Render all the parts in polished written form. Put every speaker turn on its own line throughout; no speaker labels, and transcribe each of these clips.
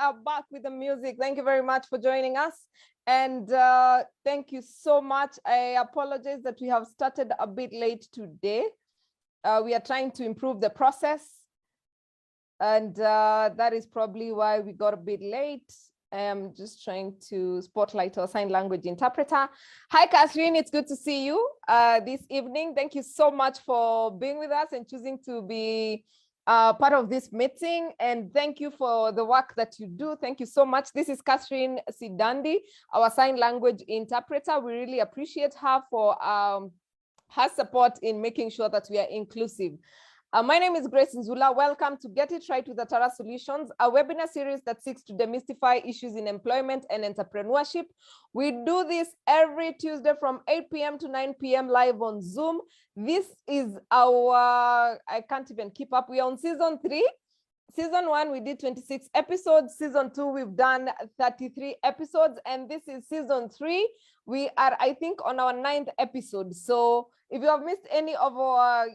are back with the music. Thank you very much for joining us. And thank you so much. I apologize that we have started a bit late today. We are trying to improve the process. And that is probably why we got a bit late. I'm just trying to spotlight our sign language interpreter. Hi, Catherine. It's good to see you this evening. Thank you so much for being with us and choosing to be part of this meeting. And thank you for the work that you do. Thank you so much. This is Catherine Sidandi, our sign language interpreter. We really appreciate her for her support in making sure that we are inclusive. My name is Grace Nzula. Welcome to Get It Right with Atara Solutions, a webinar series that seeks to demystify issues in employment and entrepreneurship. We do this every Tuesday from 8 p.m. to 9 p.m. live on Zoom. This is our, I can't even keep up. We are on season 3. Season 1, we did 26 episodes. Season 2, we've done 33 episodes. And this is season 3. We are, I think, on our 9th episode. So if you have missed any of our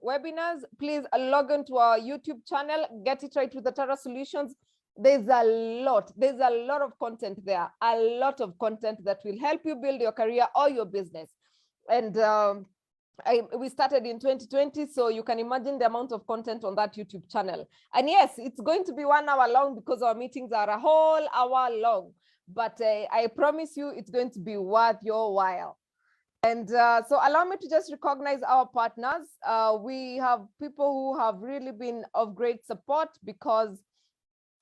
webinars, please log on to our YouTube channel, Get It Right with Atara Solutions. There's a lot of content there, a lot of content that will help you build your career or your business. And we started in 2020, so you can imagine the amount of content on that YouTube channel. And yes, it's going to be 1 hour long because our meetings are a whole hour long. But I promise you, it's going to be worth your while. And so allow me to just recognize our partners. We have people who have really been of great support because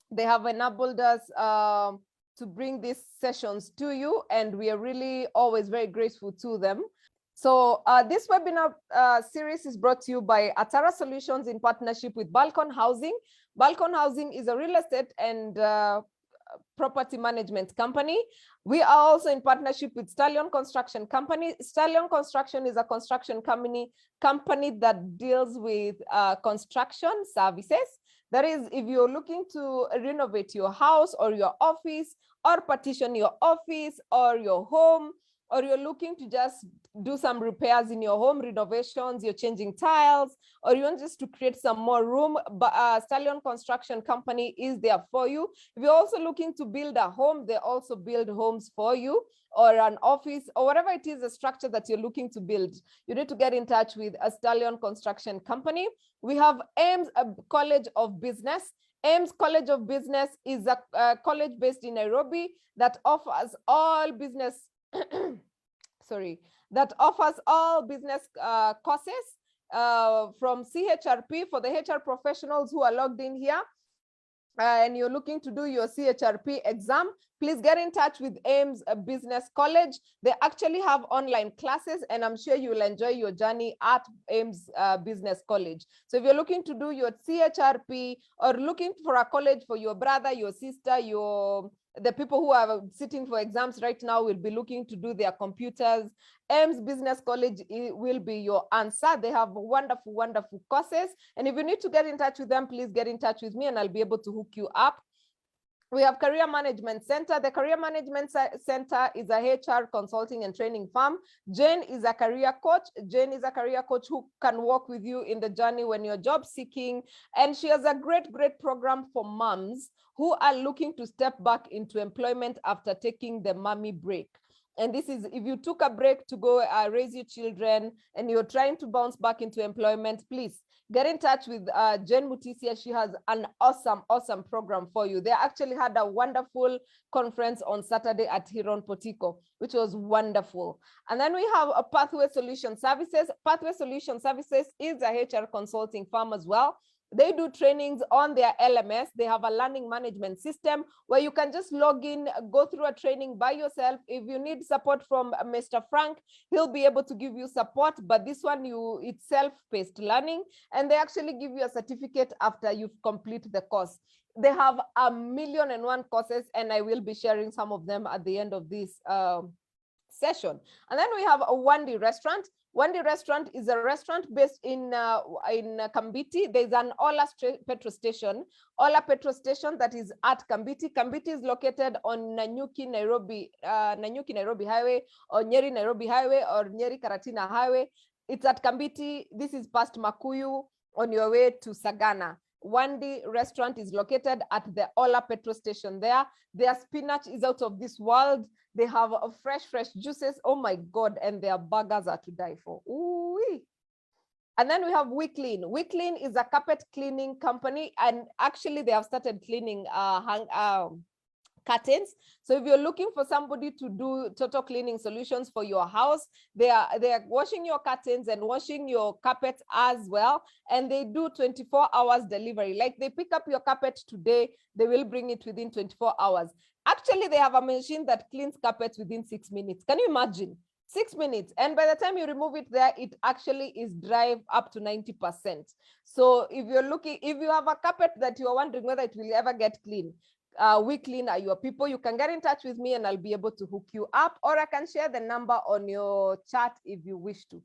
they have enabled us to bring these sessions to you. And we are really always very grateful to them. So this webinar series is brought to you by Atara Solutions in partnership with Balcon Housing. Balcon Housing is a real estate and property management company. We are also in partnership with Stallion Construction Company. Stallion Construction is a construction company that deals with construction services. That is, if you're looking to renovate your house or your office, or partition your office or your home, or you're looking to just do some repairs in your home, renovations, you're changing tiles, or you want just to create some more room, Stallion Construction Company is there for you. If you're also looking to build a home, they also build homes for you, or an office, or whatever it is, a structure that you're looking to build. You need to get in touch with a Stallion Construction Company. We have AIMS College of Business. AIMS College of Business is a college based in Nairobi that offers all business that offers all business courses from CHRP for the HR professionals who are logged in here. And you're looking to do your CHRP exam, please get in touch with AIMS Business College. They actually have online classes, and I'm sure you will enjoy your journey at AIMS Business College. So if you're looking to do your CHRP or looking for a college for your brother, your sister, the people who are sitting for exams right now will be looking to do their computers, AIMS Business College will be your answer. They have wonderful, wonderful courses. And if you need to get in touch with them, please get in touch with me and I'll be able to hook you up. We have Career Management Center. The Career Management Center is a HR consulting and training firm. Jane is a career coach. Jane is a career coach who can work with you in the journey when you're job seeking. And she has a great, great program for moms who are looking to step back into employment after taking the mommy break. And this is, if you took a break to go raise your children and you're trying to bounce back into employment, please get in touch with Jen Mutisia. She has an awesome, awesome program for you. They actually had a wonderful conference on Saturday at Hiron Potiko, which was wonderful. And then we have a Pathway Solution Services. Pathway Solution Services is a HR consulting firm as well. They do trainings on their LMS. They have a learning management system where you can just log in, go through a training by yourself. If you need support from Mr. Frank, he'll be able to give you support, but this one, it's self-paced learning, and they actually give you a certificate after you've completed the course. They have 1,000,001 courses, and I will be sharing some of them at the end of this session. And then we have a Wandi Restaurant. Wandi Restaurant is a restaurant based in Kambiti. There's an Ola petrol station. Ola petrol station that is at Kambiti. Kambiti is located on Nanyuki Nairobi Highway, or Nyeri Nairobi Highway, or Nyeri Karatina Highway. It's at Kambiti. This is past Makuyu on your way to Sagana. Wandi restaurant is located at the Ola petrol station there. Their spinach is out of this world. They have fresh juices. Oh my God. And their burgers are to die for. Ooh-wee. And then we have WeClean. WeClean is a carpet cleaning company. And actually they have started cleaning curtains. So if you're looking for somebody to do total cleaning solutions for your house, they are washing your curtains and washing your carpet as well. And they do 24 hours delivery. Like they pick up your carpet today, they will bring it within 24 hours. Actually, they have a machine that cleans carpets within 6 minutes. Can you imagine? 6 minutes. And by the time you remove it there, it actually is dry up to 90%. So if you have a carpet that you're wondering whether it will ever get clean, WeClean are your people. You can get in touch with me and I'll be able to hook you up, or I can share the number on your chat if you wish to.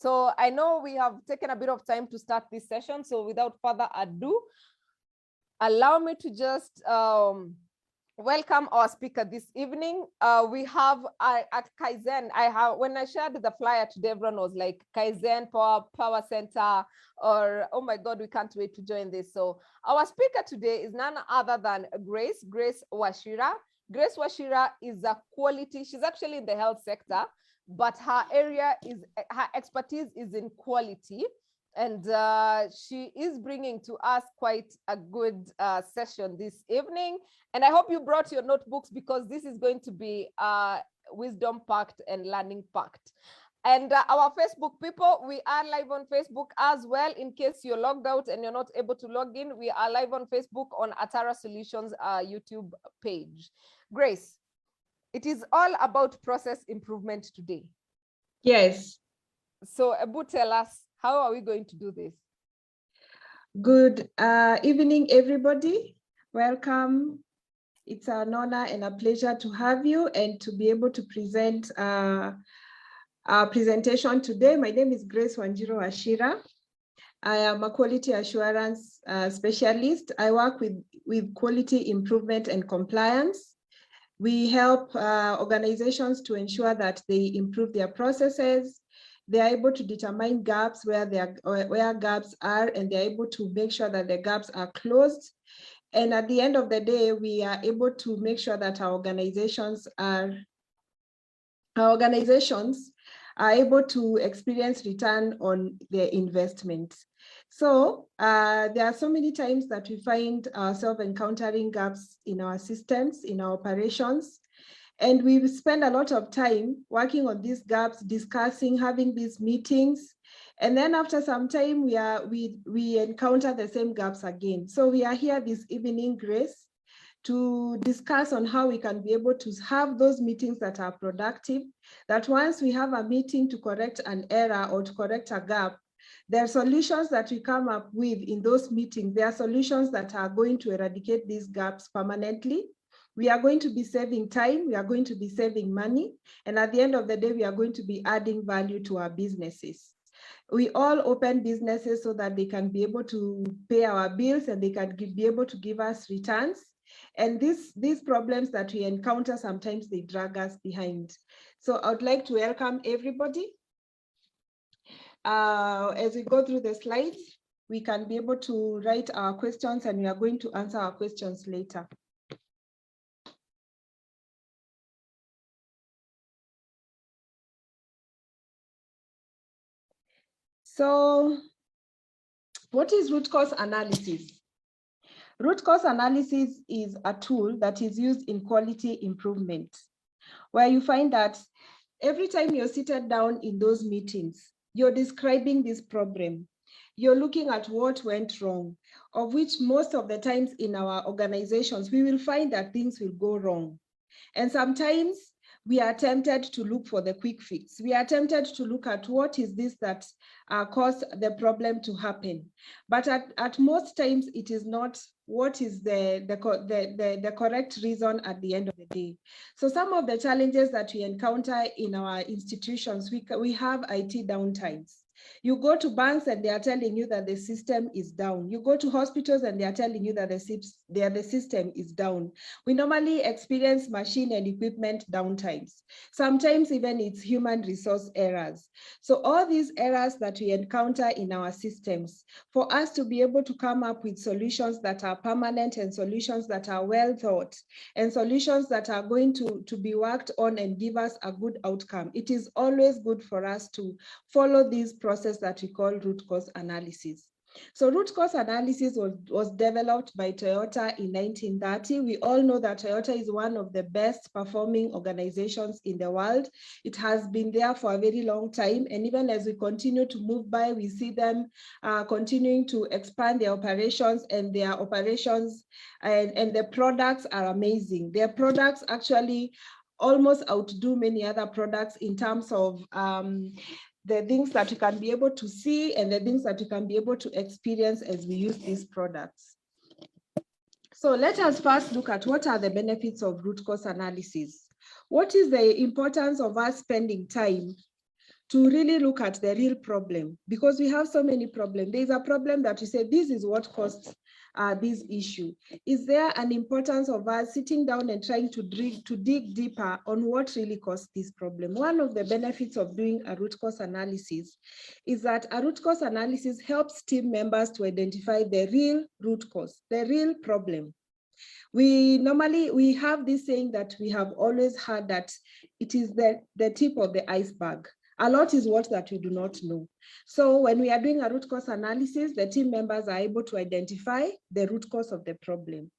So I know we have taken a bit of time to start this session. So without further ado, allow me to just welcome our speaker this evening. We have at Kaizen. When I shared the flyer today, everyone was like, Kaizen Power Center, or oh my God, we can't wait to join this. So our speaker today is none other than Grace Wachira. Grace Wachira is a quality. She's actually in the health sector, but her expertise is in quality. And she is bringing to us quite a good session this evening. And I hope you brought your notebooks, because this is going to be wisdom packed and learning packed. And our Facebook people, we are live on Facebook as well. In case you're logged out and you're not able to log in, we are live on Facebook on Atara Solutions YouTube page. Grace, it is all about process improvement today.
Yes.
So Ebu, tell us, how are we going to do this?
Good evening, everybody. Welcome. It's an honor and a pleasure to have you and to be able to present our presentation today. My name is Grace Wanjiru Wachira. I am a quality assurance specialist. I work with quality improvement and compliance. We help organizations to ensure that they improve their processes. They are able to determine gaps where gaps are, and they're able to make sure that the gaps are closed. And at the end of the day, we are able to make sure that our organizations are able to experience return on their investment. So there are so many times that we find ourselves encountering gaps in our systems, in our operations. And we spend a lot of time working on these gaps, discussing, having these meetings. And then after some time, we encounter the same gaps again. So we are here this evening, Grace, to discuss on how we can be able to have those meetings that are productive, that once we have a meeting to correct an error or to correct a gap, there are solutions that we come up with in those meetings. There are solutions that are going to eradicate these gaps permanently. We are going to be saving time, we are going to be saving money, and at the end of the day, we are going to be adding value to our businesses. We all open businesses so that they can be able to pay our bills and they can be able to give us returns. And these problems that we encounter, sometimes they drag us behind. So I would like to welcome everybody. As we go through the slides, we can be able to write our questions and we are going to answer our questions later. So what is root cause analysis? Root cause analysis is a tool that is used in quality improvement, where you find that every time you're seated down in those meetings, you're describing this problem. You're looking at what went wrong, of which most of the times in our organizations, we will find that things will go wrong. And sometimes we are tempted to look for the quick fix. We are tempted to look at what is this that caused the problem to happen. But at most times, it is not what is the correct reason at the end of the day. So some of the challenges that we encounter in our institutions, we have IT downtimes. You go to banks and they are telling you that the system is down. You go to hospitals and they are telling you that the the system is down. We normally experience machine and equipment downtimes. Sometimes even it's human resource errors. So all these errors that we encounter in our systems, for us to be able to come up with solutions that are permanent and solutions that are well thought and solutions that are going to be worked on and give us a good outcome, it is always good for us to follow this process that we call root cause analysis. So root cause analysis was developed by Toyota in 1930. We all know that Toyota is one of the best performing organizations in the world. It has been there for a very long time. And even as we continue to move by, we see them continuing to expand their operations, and their operations and the products are amazing. Their products actually almost outdo many other products in terms of the things that you can be able to see and the things that you can be able to experience as we use these products. So let us first look at what are the benefits of root cause analysis. What is the importance of us spending time to really look at the real problem? Because we have so many problems. There is a problem that we say, this is what caused this issue. Is there an importance of us sitting down and trying to dig deeper on what really caused this problem? One of the benefits of doing a root cause analysis is that a root cause analysis helps team members to identify the real root cause, the real problem. We have this saying that we have always heard, that it is the tip of the iceberg. A lot is what that we do not know. So when we are doing a root cause analysis, the team members are able to identify the root cause of the problem.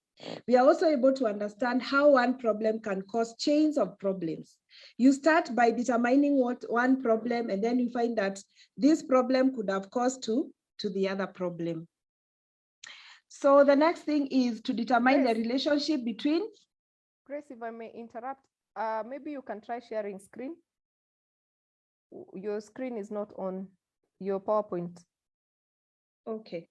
We are also able to understand how one problem can cause chains of problems. You start by determining what one problem, and then you find that this problem could have caused to the other problem. So the next thing is to determine the relationship between.
Grace, if I may interrupt, maybe you can try sharing screen. Your screen is not on your PowerPoint.
Okay.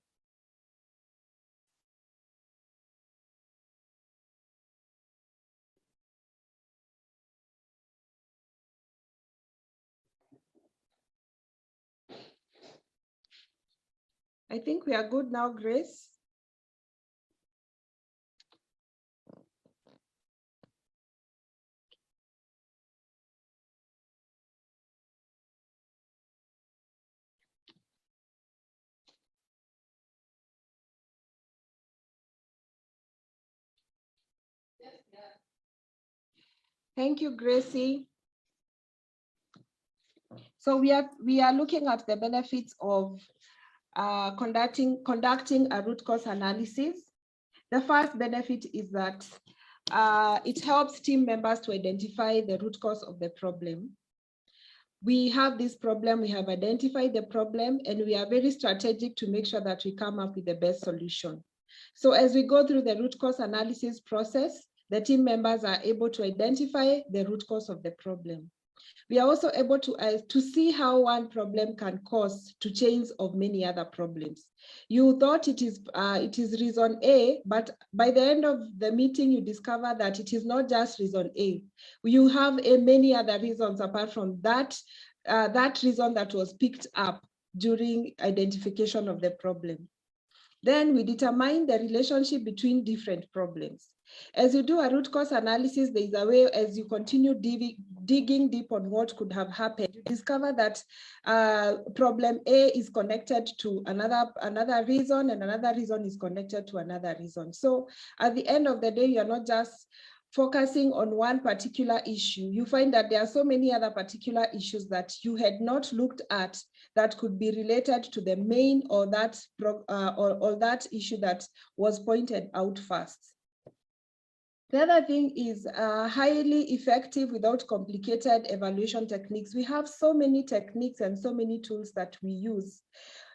I think we are good now, Grace. Thank you, Gracie. So we are looking at the benefits of conducting a root cause analysis. The first benefit is that it helps team members to identify the root cause of the problem. We have this problem, we have identified the problem, and we are very strategic to make sure that we come up with the best solution. So as we go through the root cause analysis process, the team members are able to identify the root cause of the problem. We are also able to see how one problem can cause to chains of many other problems. You thought it is reason A, but by the end of the meeting, you discover that it is not just reason A. You have many other reasons apart from that reason that was picked up during identification of the problem. Then we determine the relationship between different problems. As you do a root cause analysis, there is a way, as you continue digging deep on what could have happened, you discover that problem A is connected to another reason, and another reason is connected to another reason. So at the end of the day, you're not just focusing on one particular issue. You find that there are so many other particular issues that you had not looked at that could be related to the main or that issue that was pointed out first. The other thing is highly effective without complicated evaluation techniques. We have so many techniques and so many tools that we use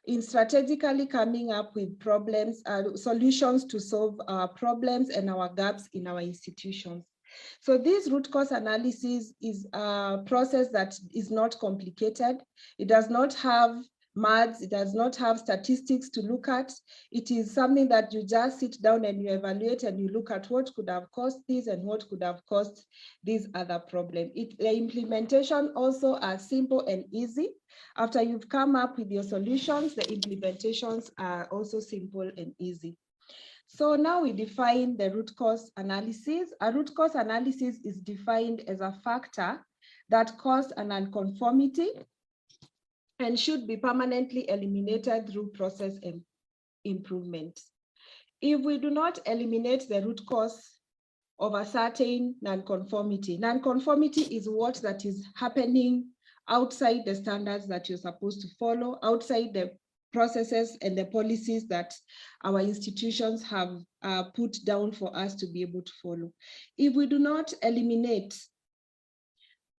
in strategically coming up with problems, solutions to solve our problems and our gaps in our institutions. So this root cause analysis is a process that is not complicated. It does not have maths, it does not have statistics to look at. It is something that you just sit down and you evaluate and you look at what could have caused this and what could have caused this other problem. The implementation also are simple and easy. After you've come up with your solutions, the implementations are also simple and easy. So now we define the root cause analysis. A root cause analysis is defined as a factor that caused an nonconformity and should be permanently eliminated through process improvement. If we do not eliminate the root cause of a certain nonconformity is what that is happening outside the standards that you're supposed to follow, outside the processes and the policies that our institutions have put down for us to be able to follow. If we do not eliminate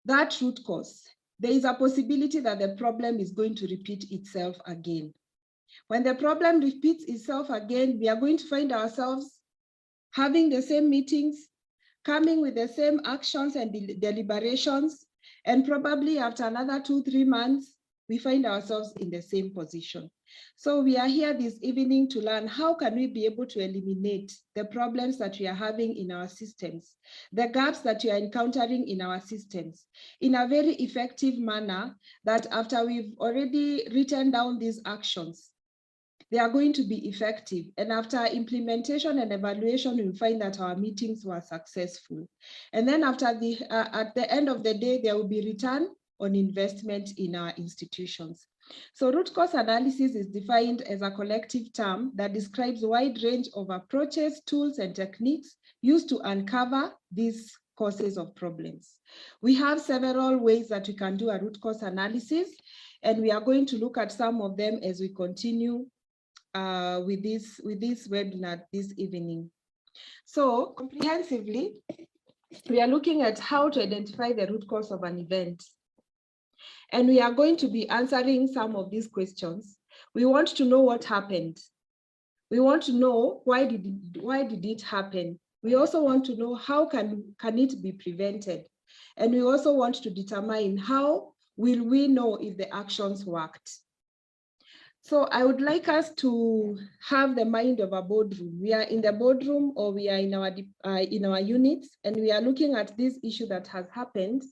that root cause, there is a possibility that the problem is going to repeat itself again. When the problem repeats itself again, we are going to find ourselves having the same meetings, coming with the same actions and deliberations, and probably after another 2-3 months, we find ourselves in the same position. So we are here this evening to learn how can we be able to eliminate the problems that we are having in our systems, the gaps that we are encountering in our systems in a very effective manner, that after we've already written down these actions, they are going to be effective. And after implementation and evaluation, we'll find that our meetings were successful. And then after at the end of the day, there will be return on investment in our institutions. So root cause analysis is defined as a collective term that describes a wide range of approaches, tools, and techniques used to uncover these causes of problems. We have several ways that we can do a root cause analysis, and we are going to look at some of them as we continue with this webinar this evening. So comprehensively, we are looking at how to identify the root cause of an event. And we are going to be answering some of these questions. We want to know what happened. We want to know why did it happen. We also want to know how can it be prevented. And we also want to determine how will we know if the actions worked. So I would like us to have the mind of a boardroom. We are in the boardroom, or we are in our units, and we are looking at this issue that has happened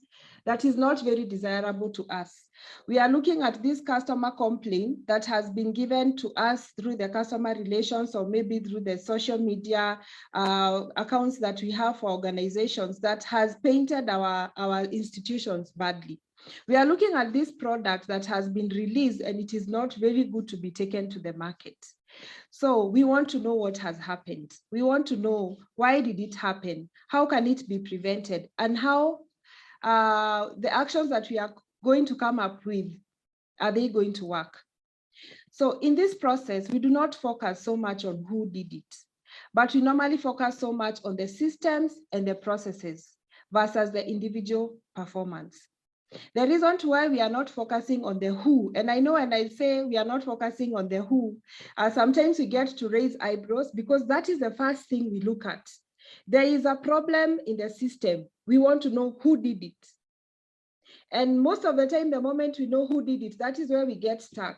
that is not very desirable to us. We are looking at this customer complaint that has been given to us through the customer relations, or maybe through the social media accounts that we have for organizations, that has painted our institutions badly. We are looking at this product that has been released and it is not very good to be taken to the market. So we want to know what has happened. We want to know why did it happen? How can it be prevented? And how the actions that we are going to come up with, are they going to work? So in this process, we do not focus so much on who did it, but we normally focus so much on the systems and the processes versus the individual performance. The reason why we are not focusing on the who, and I know when I say we are not focusing on the who, sometimes we get to raise eyebrows, because that is the first thing we look at. There is a problem in the system. We want to know who did it. And most of the time, the moment we know who did it, that is where we get stuck.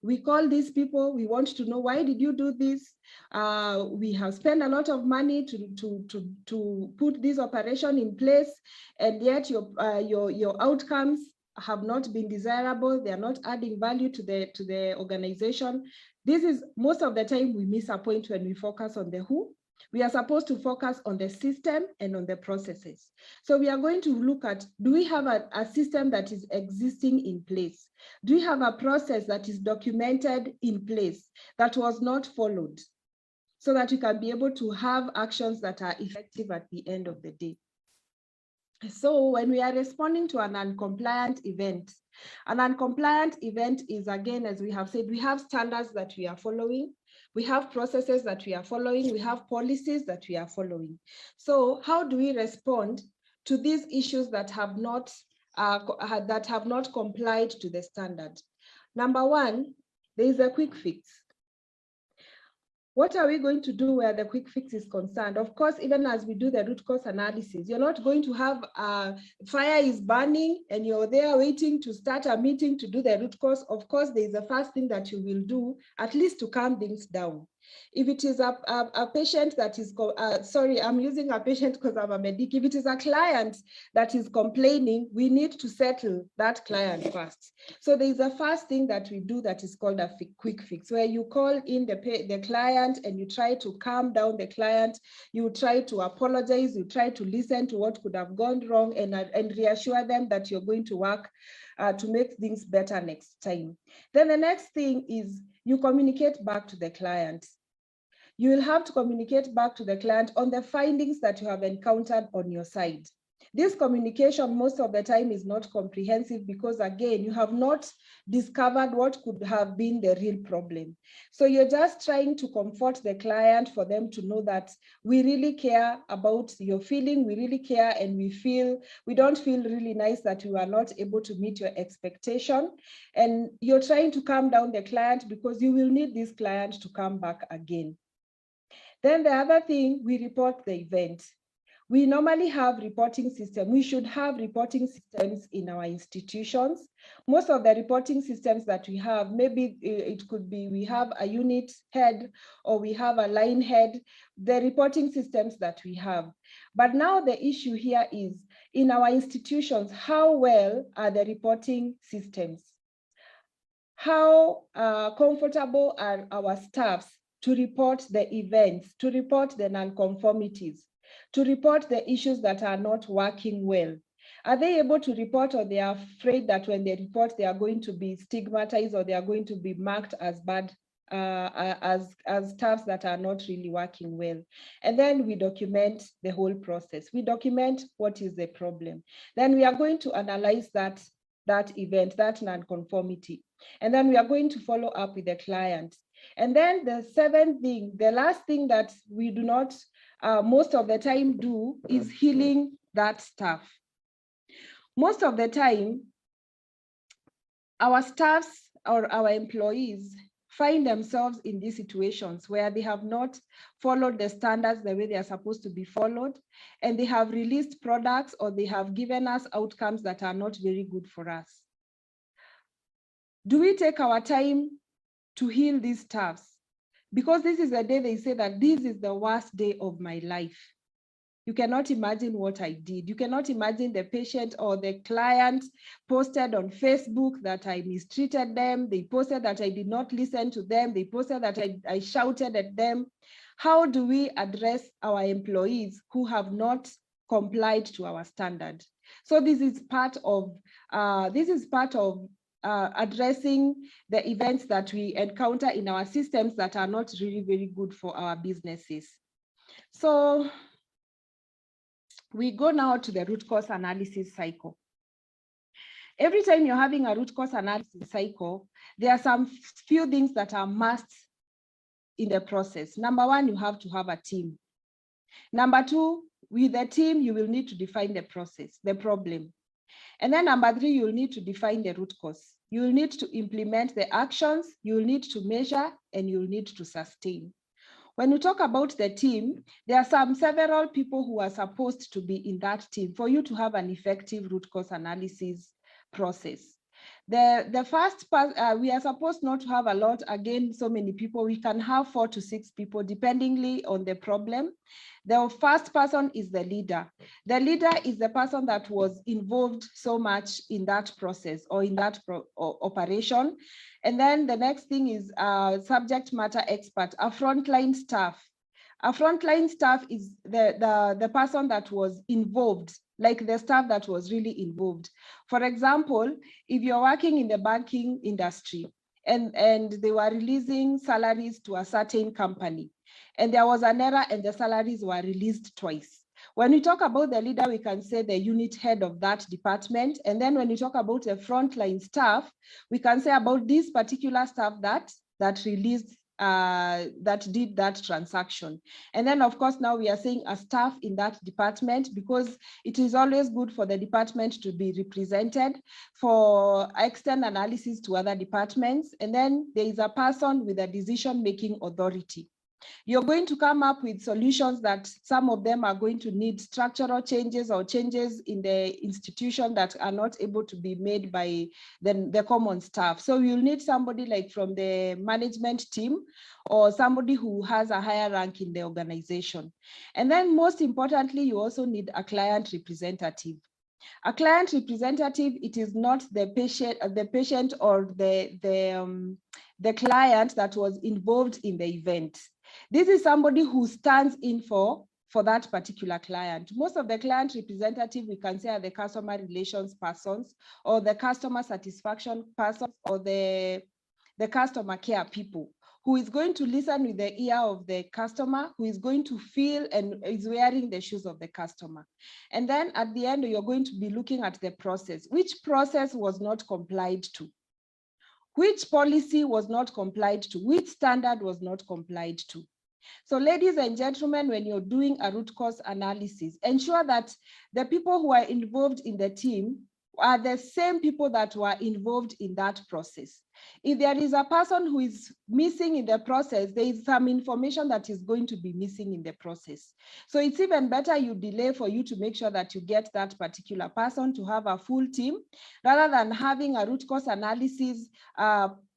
We call these people, we want to know, why did you do this? We have spent a lot of money to put this operation in place, and yet your outcomes have not been desirable. They are not adding value to the organization. This is most of the time we miss a point when we focus on the who. We are supposed to focus on the system and on the processes. So we are going to look at, do we have a system that is existing in place? Do we have a process that is documented in place that was not followed, so that we can be able to have actions that are effective at the end of the day? So when we are responding to an uncompliant event is, again, as we have said, we have standards that we are following. We have processes that we are following. We have policies that we are following. So how do we respond to these issues that have not complied to the standard? Number one, there is a quick fix. What are we going to do where the quick fix is concerned? Of course, even as we do the root cause analysis, you're not going to have fire is burning and you're there waiting to start a meeting to do the root cause. Of course, there is the first thing that you will do, at least to calm things down. If it is a patient that is, sorry, I'm using a patient because I'm a medic. If it is a client that is complaining, we need to settle that client first. So there is a first thing that we do that is called a quick fix, where you call in the client and you try to calm down the client. You try to apologize. You try to listen to what could have gone wrong and reassure them that you're going to work to make things better next time. Then the next thing is you communicate back to the client. You will have to communicate back to the client on the findings that you have encountered on your side. This communication most of the time is not comprehensive because, again, you have not discovered what could have been the real problem. So you're just trying to comfort the client for them to know that we really care about your feeling, we really care, and we don't feel really nice that you are not able to meet your expectation. And you're trying to calm down the client because you will need this client to come back again. Then the other thing, we report the event. We normally have reporting systems. We should have reporting systems in our institutions. Most of the reporting systems that we have, maybe it could be we have a unit head or we have a line head, the reporting systems that we have. But now the issue here is in our institutions, how well are the reporting systems? How comfortable are our staffs to report the events, to report the non-conformities, to report the issues that are not working well? Are they able to report, or they are afraid that when they report, they are going to be stigmatized or they are going to be marked as bad, as staffs that are not really working well? And then we document the whole process. We document what is the problem. Then we are going to analyze that event, that non-conformity. And then we are going to follow up with the client. And then the seventh thing, the last thing that we do not most of the time do is healing that staff. Most of the time, our staffs or our employees find themselves in these situations where they have not followed the standards the way they are supposed to be followed, and they have released products or they have given us outcomes that are not very good for us. Do we take our time to heal these staffs? Because this is the day they say that this is the worst day of my life. You cannot imagine what I did. You cannot imagine the patient or the client posted on Facebook that I mistreated them. They posted that I did not listen to them. They posted that I shouted at them. How do we address our employees who have not complied to our standard? So this is part of addressing the events that we encounter in our systems that are not really very good for our businesses. So we go now to the root cause analysis cycle. Every time you're having a root cause analysis cycle, there are some few things that are musts in the process. Number one, you have to have a team. Number two, with the team, you will need to define the process, the problem. And then number three, you'll need to define the root cause. You'll need to implement the actions, you'll need to measure, and you'll need to sustain. When we talk about the team, there are several people who are supposed to be in that team for you to have an effective root cause analysis process. The first part, we are supposed not to have a lot, again, so many people. We can have 4 to 6 people, depending on the problem. The first person is the leader. The leader is the person that was involved so much in that process or in that operation. And then the next thing is subject matter expert, a frontline staff. A frontline staff is the person that was involved, like the staff that was really involved. For example, if you're working in the banking industry and they were releasing salaries to a certain company, and there was an error and the salaries were released twice. When we talk about the leader, we can say the unit head of that department. And then when we talk about the frontline staff, we can say about this particular staff that released, that did that transaction. And then of course, now we are saying a staff in that department, because it is always good for the department to be represented for external analysis to other departments. And then there is a person with a decision-making authority. You're going to come up with solutions that some of them are going to need structural changes or changes in the institution that are not able to be made by the common staff. So you'll need somebody like from the management team or somebody who has a higher rank in the organization. And then most importantly, you also need a client representative. A client representative, it is not the patient or the client that was involved in the event. This is somebody who stands in for that particular client. Most of the client representative we can say are the customer relations persons or the customer satisfaction persons or the customer care people, who is going to listen with the ear of the customer, who is going to feel and is wearing the shoes of the customer. And then at the end, you're going to be looking at the process. Which process was not complied to? Which policy was not complied to? Which standard was not complied to? So ladies and gentlemen, when you're doing a root cause analysis, ensure that the people who are involved in the team are the same people that were involved in that process. If there is a person who is missing in the process, there is some information that is going to be missing in the process. So it's even better you delay for you to make sure that you get that particular person to have a full team, rather than having a root cause analysis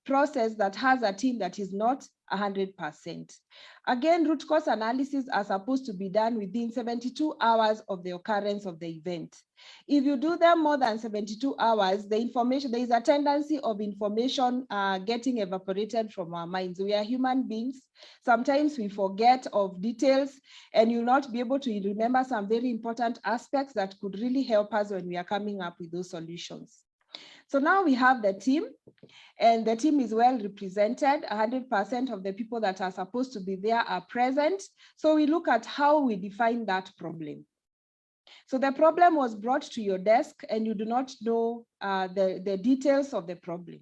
process that has a team that is not 100%. Again, root cause analysis are supposed to be done within 72 hours of the occurrence of the event. If you do them more than 72 hours, the information, there is a tendency of information getting evaporated from our minds. We are human beings. Sometimes we forget of details, and you'll not be able to remember some very important aspects that could really help us when we are coming up with those solutions. So now we have the team, and the team is well represented. 100% of the people that are supposed to be there are present. So we look at how we define that problem. So the problem was brought to your desk and you do not know the details of the problem.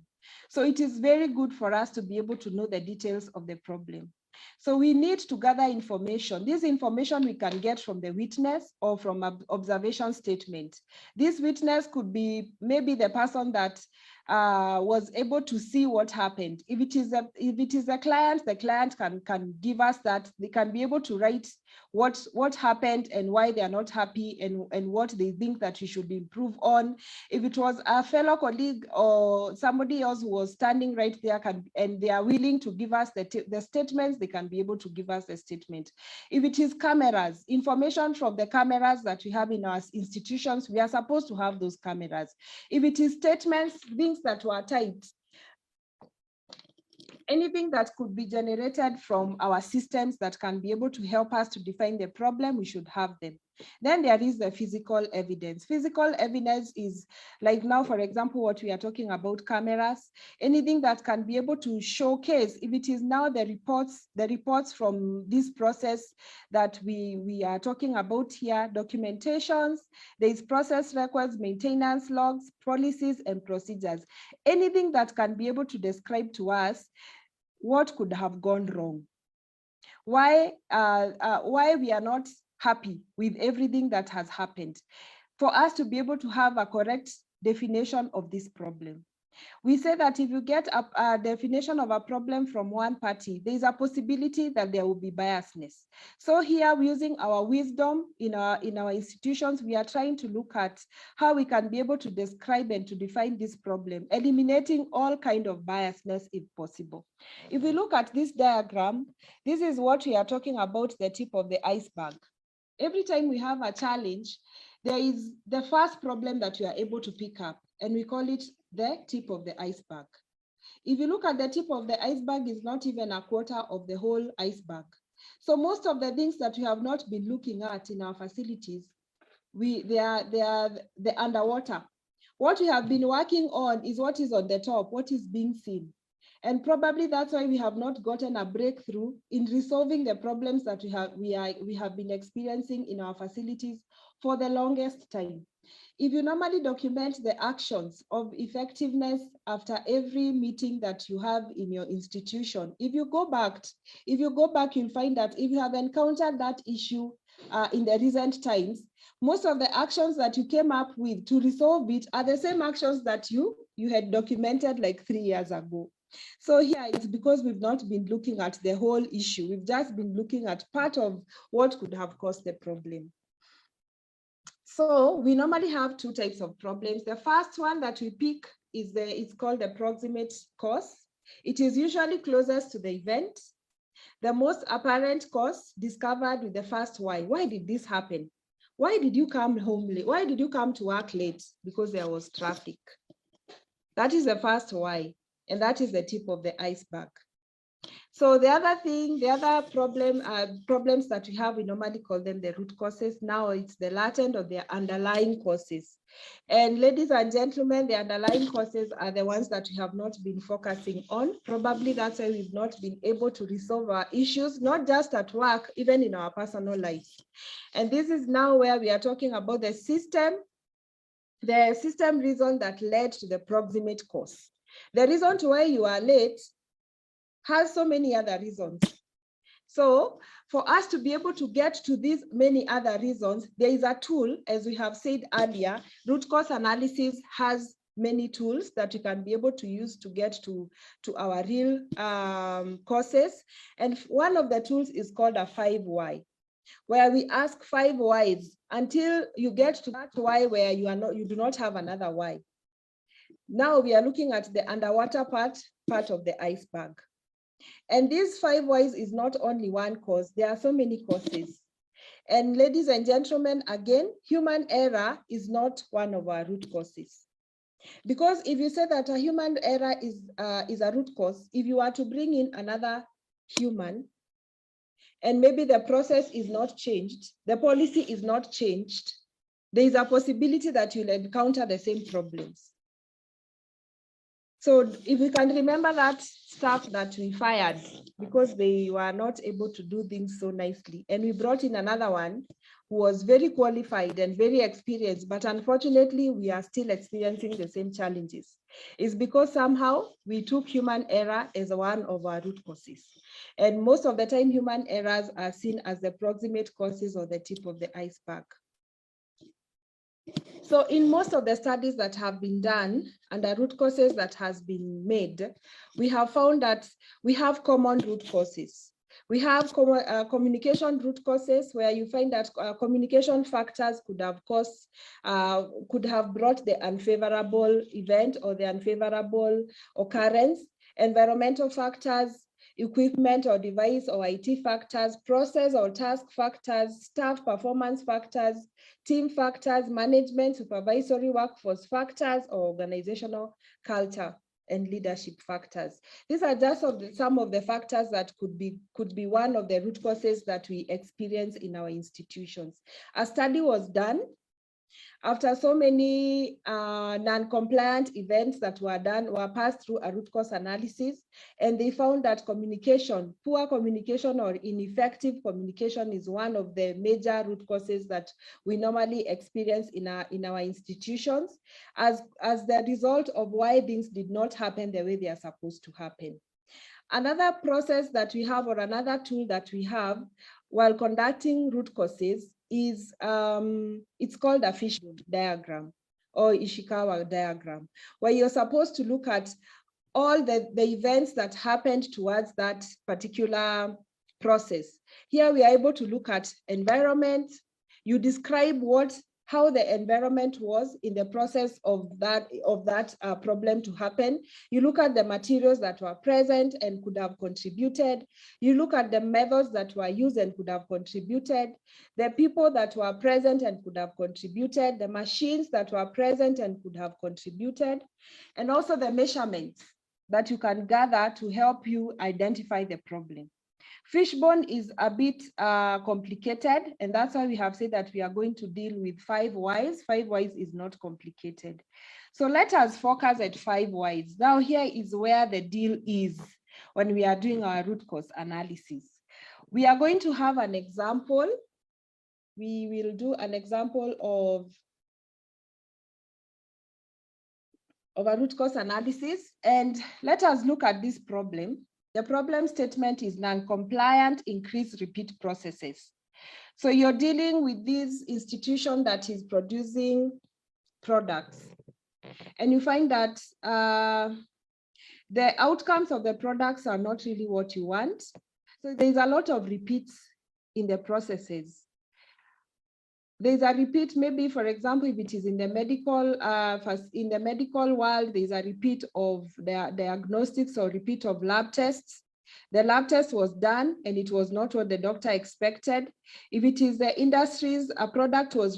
So it is very good for us to be able to know the details of the problem. So we need to gather information. This information we can get from the witness or from an observation statement. This witness could be maybe the person that was able to see what happened. If it is a client, the client can give us that. They can be able to write what happened and why they are not happy and what they think that we should improve on. If it was a fellow colleague or somebody else who was standing right there and they are willing to give us the statements, they can be able to give us a statement. If it is cameras, information from the cameras that we have in our institutions, we are supposed to have those cameras. If it is statements, things that were typed, anything that could be generated from our systems that can be able to help us to define the problem, we should have them. Then there is the physical evidence. Physical evidence is like now, for example, what we are talking about, cameras, anything that can be able to showcase, if it is now the reports from this process that we are talking about here, documentations, there is process records, maintenance logs, policies and procedures, anything that can be able to describe to us what could have gone wrong, why we are not happy with everything that has happened, for us to be able to have a correct definition of this problem. We say that if you get a definition of a problem from one party, there is a possibility that there will be biasness. So here, using our wisdom in our institutions, we are trying to look at how we can be able to describe and to define this problem, eliminating all kind of biasness if possible. If we look at this diagram, this is what we are talking about, the tip of the iceberg. Every time we have a challenge, there is the first problem that we are able to pick up, and we call it the tip of the iceberg. If you look at the tip of the iceberg, is not even a quarter of the whole iceberg. So most of the things that we have not been looking at in our facilities, they are underwater. What we have been working on is what is on the top, what is being seen. And probably that's why we have not gotten a breakthrough in resolving the problems that we have been experiencing in our facilities for the longest time. If you normally document the actions of effectiveness after every meeting that you have in your institution, if you go back, you'll find that if you have encountered that issue in the recent times, most of the actions that you came up with to resolve it are the same actions that you had documented like 3 years ago. So here it's because we've not been looking at the whole issue. We've just been looking at part of what could have caused the problem. So we normally have two types of problems. The first one that we pick is it's called the proximate cause. It is usually closest to the event. The most apparent cause discovered with the first why. Why did this happen? Why did you come home late? Why did you come to work late? Because there was traffic. That is the first why, and that is the tip of the iceberg. So the other thing, the other problems that we have, we normally call them the root causes. Now it's the latent or the underlying causes. And ladies and gentlemen, the underlying causes are the ones that we have not been focusing on. Probably that's why we've not been able to resolve our issues, not just at work, even in our personal lives. And this is now where we are talking about the system reason that led to the proximate cause. The reason to why you are late has so many other reasons. So for us to be able to get to these many other reasons, there is a tool, as we have said earlier. Root cause analysis has many tools that you can be able to use to get to our real causes. And one of the tools is called a 5 why, where we ask 5 whys until you get to that why where you do not have another why. Now we are looking at the underwater part of the iceberg. And these 5 whys is not only one cause, there are so many causes. And ladies and gentlemen, again, human error is not one of our root causes. Because if you say that a human error is a root cause, if you are to bring in another human, and maybe the process is not changed, the policy is not changed, there is a possibility that you'll encounter the same problems. So if we can remember that staff that we fired because they were not able to do things so nicely, and we brought in another one who was very qualified and very experienced, but unfortunately we are still experiencing the same challenges. It's because somehow we took human error as one of our root causes. And most of the time human errors are seen as the proximate causes or the tip of the iceberg. So in most of the studies that have been done and the root causes that has been made, we have found that we have common root causes. We have communication root causes where you find that communication factors could have brought the unfavorable event or the unfavorable occurrence. Environmental factors, equipment or device or IT factors, process or task factors, staff performance factors, team factors, management, supervisory workforce factors, or organizational culture and leadership factors. These are just some of the factors that could be one of the root causes that we experience in our institutions. A study was done after so many non-compliant events that were passed through a root cause analysis, and they found that poor communication or ineffective communication is one of the major root causes that we normally experience in our institutions as the result of why things did not happen the way they are supposed to happen. Another process that we have, or another tool that we have while conducting root causes, is it's called a fishbone diagram or Ishikawa diagram, where you're supposed to look at all the events that happened towards that particular process. Here we are able to look at environment. You describe how the environment was in the process of that problem to happen. You look at the materials that were present and could have contributed. You look at the methods that were used and could have contributed, the people that were present and could have contributed, the machines that were present and could have contributed, and also the measurements that you can gather to help you identify the problem. Fishbone is a bit complicated, and that's why we have said that we are going to deal with 5 whys. 5 whys is not complicated. So let us focus at 5 whys. Now here is where the deal is when we are doing our root cause analysis. We are going to have an example. We will do an example of a root cause analysis, and let us look at this problem. The problem statement is non-compliant increased repeat processes. So you're dealing with this institution that is producing products, and you find that the outcomes of the products are not really what you want. So there's a lot of repeats in the processes. There's a repeat, maybe, for example, if it is in the medical world, there's a repeat of the diagnostics or repeat of lab tests. The lab test was done and it was not what the doctor expected. If it is the industries, a product was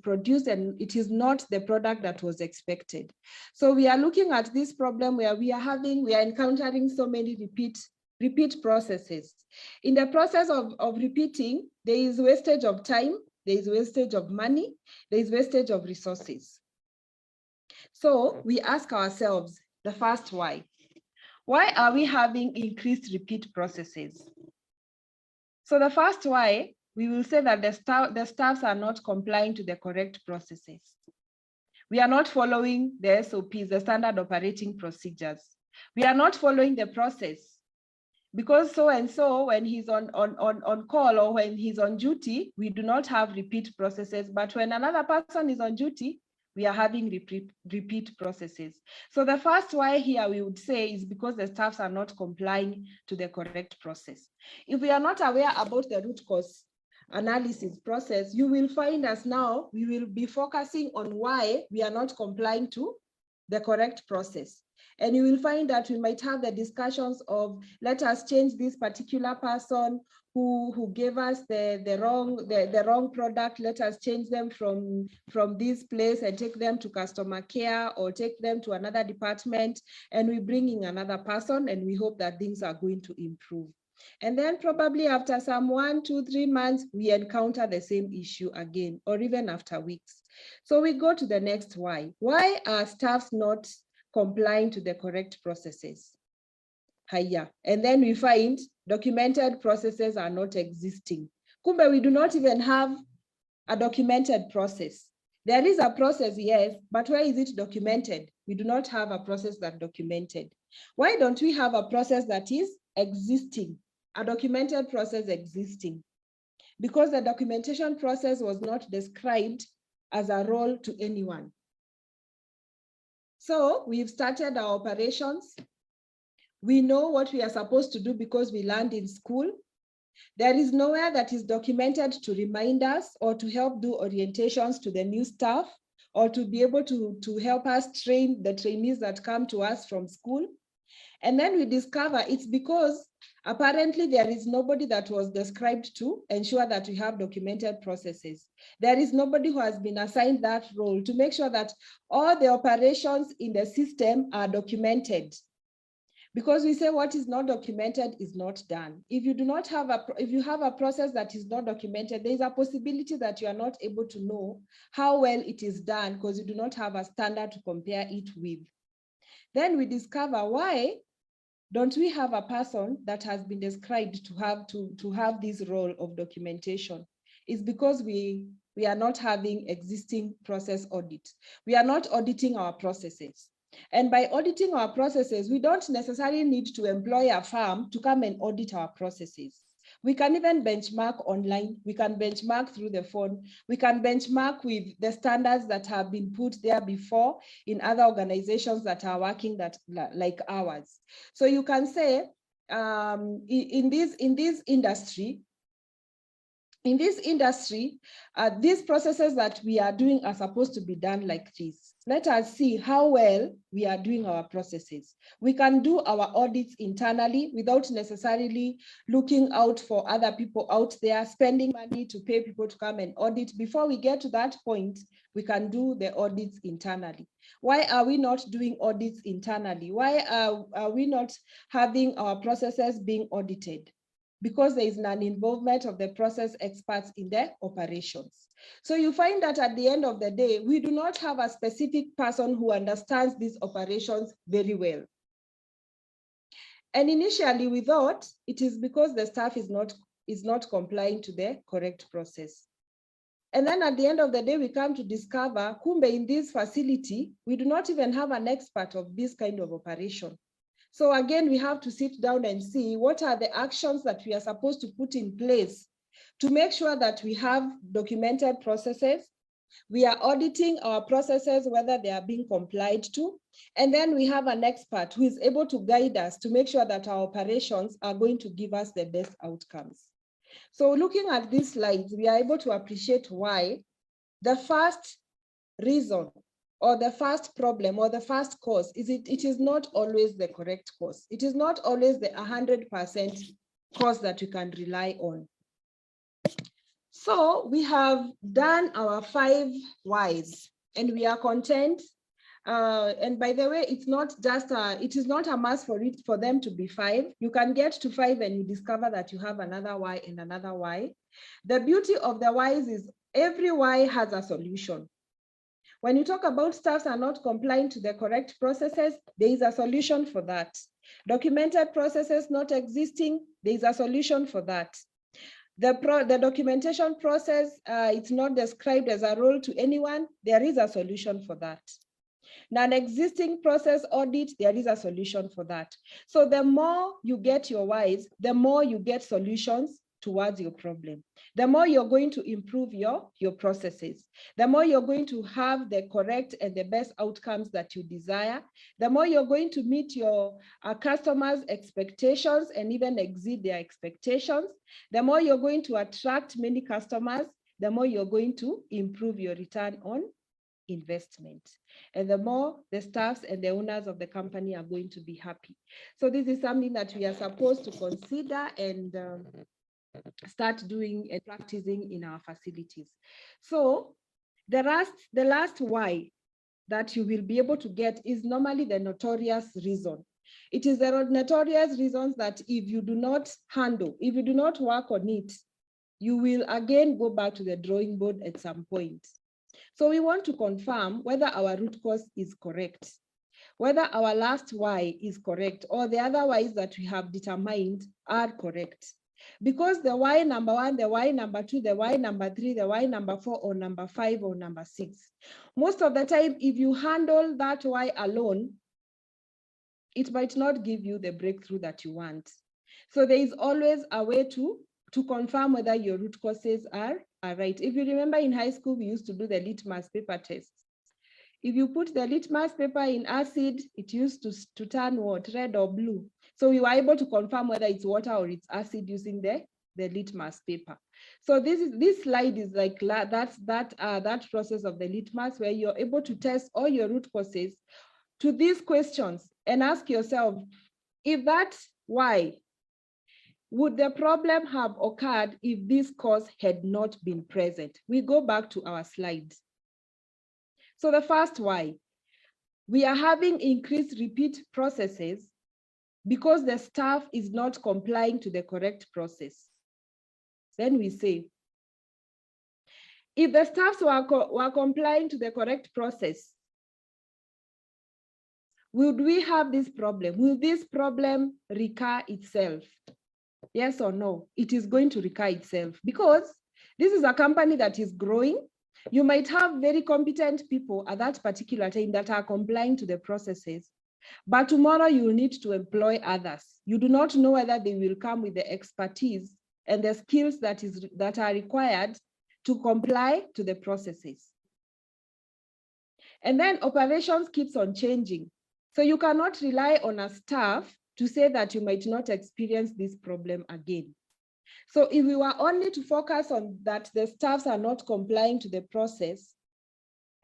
produced and it is not the product that was expected. So we are looking at this problem where we are encountering so many repeat processes. In the process of repeating, there is wastage of time, there is wastage of money, there is wastage of resources. So we ask ourselves the first why. Why are we having increased repeat processes? So the first why, we will say that the staffs are not complying to the correct processes. We are not following the SOPs, the standard operating procedures. We are not following the process. Because so-and-so, when he's on call or when he's on duty, we do not have repeat processes. But when another person is on duty, we are having repeat processes. So the first why here we would say is because the staffs are not complying to the correct process. If we are not aware about the root cause analysis process, you will find us now, we will be focusing on why we are not complying to the correct process. And you will find that we might have the discussions of, let us change this particular person who gave us the wrong product. Let us change them from this place and take them to customer care or take them to another department. And we bring in another person and we hope that things are going to improve. And then probably after some 1, 2, 3 months, we encounter the same issue again, or even after weeks. So we go to the next why. Why are staffs not complying to the correct processes? Haya. And then we find documented processes are not existing. Kumbe, we do not even have a documented process. There is a process, yes, but where is it documented? We do not have a process that's documented. Why don't we have a process that is existing, a documented process existing? Because the documentation process was not described as a role to anyone. So we've started our operations. We know what we are supposed to do because we learned in school. There is nowhere that is documented to remind us or to help do orientations to the new staff or to be able to help us train the trainees that come to us from school. And then we discover it's because apparently there is nobody that was described to ensure that we have documented processes. There is nobody who has been assigned that role to make sure that all the operations in the system are documented. Because we say what is not documented is not done. If you do not have if you have a process that is not documented, there is a possibility that you are not able to know how well it is done because you do not have a standard to compare it with. Then we discover why don't we have a person that has been described to have this role of documentation? It's because we are not having existing process audit. We are not auditing our processes. And by auditing our processes, we don't necessarily need to employ a firm to come and audit our processes. We can even benchmark online. We can benchmark through the phone. We can benchmark with the standards that have been put there before in other organizations that are working like ours. So you can say in this industry, these processes that we are doing are supposed to be done like this. Let us see how well we are doing our processes. We can do our audits internally without necessarily looking out for other people out there, spending money to pay people to come and audit. Before we get to that point, we can do the audits internally. Why are we not doing audits internally? Why are we not having our processes being audited? Because there is an involvement of the process experts in their operations. So you find that at the end of the day, we do not have a specific person who understands these operations very well. And initially we thought it is because the staff is not complying to the correct process. And then at the end of the day, we come to discover, kumbe, in this facility, we do not even have an expert of this kind of operation. So again, we have to sit down and see what are the actions that we are supposed to put in place to make sure that we have documented processes We are auditing our processes, whether they are being complied to. And then we have an expert who is able to guide us to make sure that our operations are going to give us the best outcomes. So looking at these slides, we are able to appreciate why the first reason or the first problem or the first cause is it is not always the correct cause. It is not always the 100% cause that you can rely on. So we have done our 5 whys and we are content. And by the way, it's not just it is not a must for them to be 5. You can get to 5 and you discover that you have another why and another why. The beauty of the whys is every why has a solution. When you talk about staffs are not complying to the correct processes, there is a solution for that. Documented processes not existing, there is a solution for that. The documentation process, it's not described as a role to anyone, there is a solution for that. Non-existing process audit, there is a solution for that. So the more you get your whys, the more you get solutions towards your problem. The more you're going to improve your processes, the more you're going to have the correct and the best outcomes that you desire, the more you're going to meet your customers' expectations and even exceed their expectations, the more you're going to attract many customers, the more you're going to improve your return on investment, and the more the staffs and the owners of the company are going to be happy. So this is something that we are supposed to consider and start doing and practicing in our facilities. So the last why that you will be able to get is normally the notorious reason. It is the notorious reasons that if you do not handle, if you do not work on it, you will again go back to the drawing board at some point. So we want to confirm whether our root cause is correct, whether our last why is correct, or the other whys that we have determined are correct. Because the why number 1, the why number 2, the why number 3, the why number 4, or number 5, or number 6, most of the time, if you handle that why alone, it might not give you the breakthrough that you want. So there is always a way to confirm whether your root causes are right. If you remember in high school, we used to do the litmus paper test. If you put the litmus paper in acid, it used to turn what, red or blue. So we were able to confirm whether it's water or it's acid using the litmus paper. So this slide is like that process of the litmus, where you're able to test all your root causes to these questions and ask yourself, if that's why, would the problem have occurred if this cause had not been present? We go back to our slides. So the first why, we are having increased repeat processes because the staff is not complying to the correct process. Then we say, if the staffs were complying to the correct process, would we have this problem? Will this problem recur itself? Yes or no? It is going to recur itself because this is a company that is growing. You might have very competent people at that particular time that are complying to the processes, but tomorrow you will need to employ others. You do not know whether they will come with the expertise and the skills that are required to comply to the processes. And then operations keeps on changing. So you cannot rely on a staff to say that you might not experience this problem again. So if we were only to focus on that the staffs are not complying to the process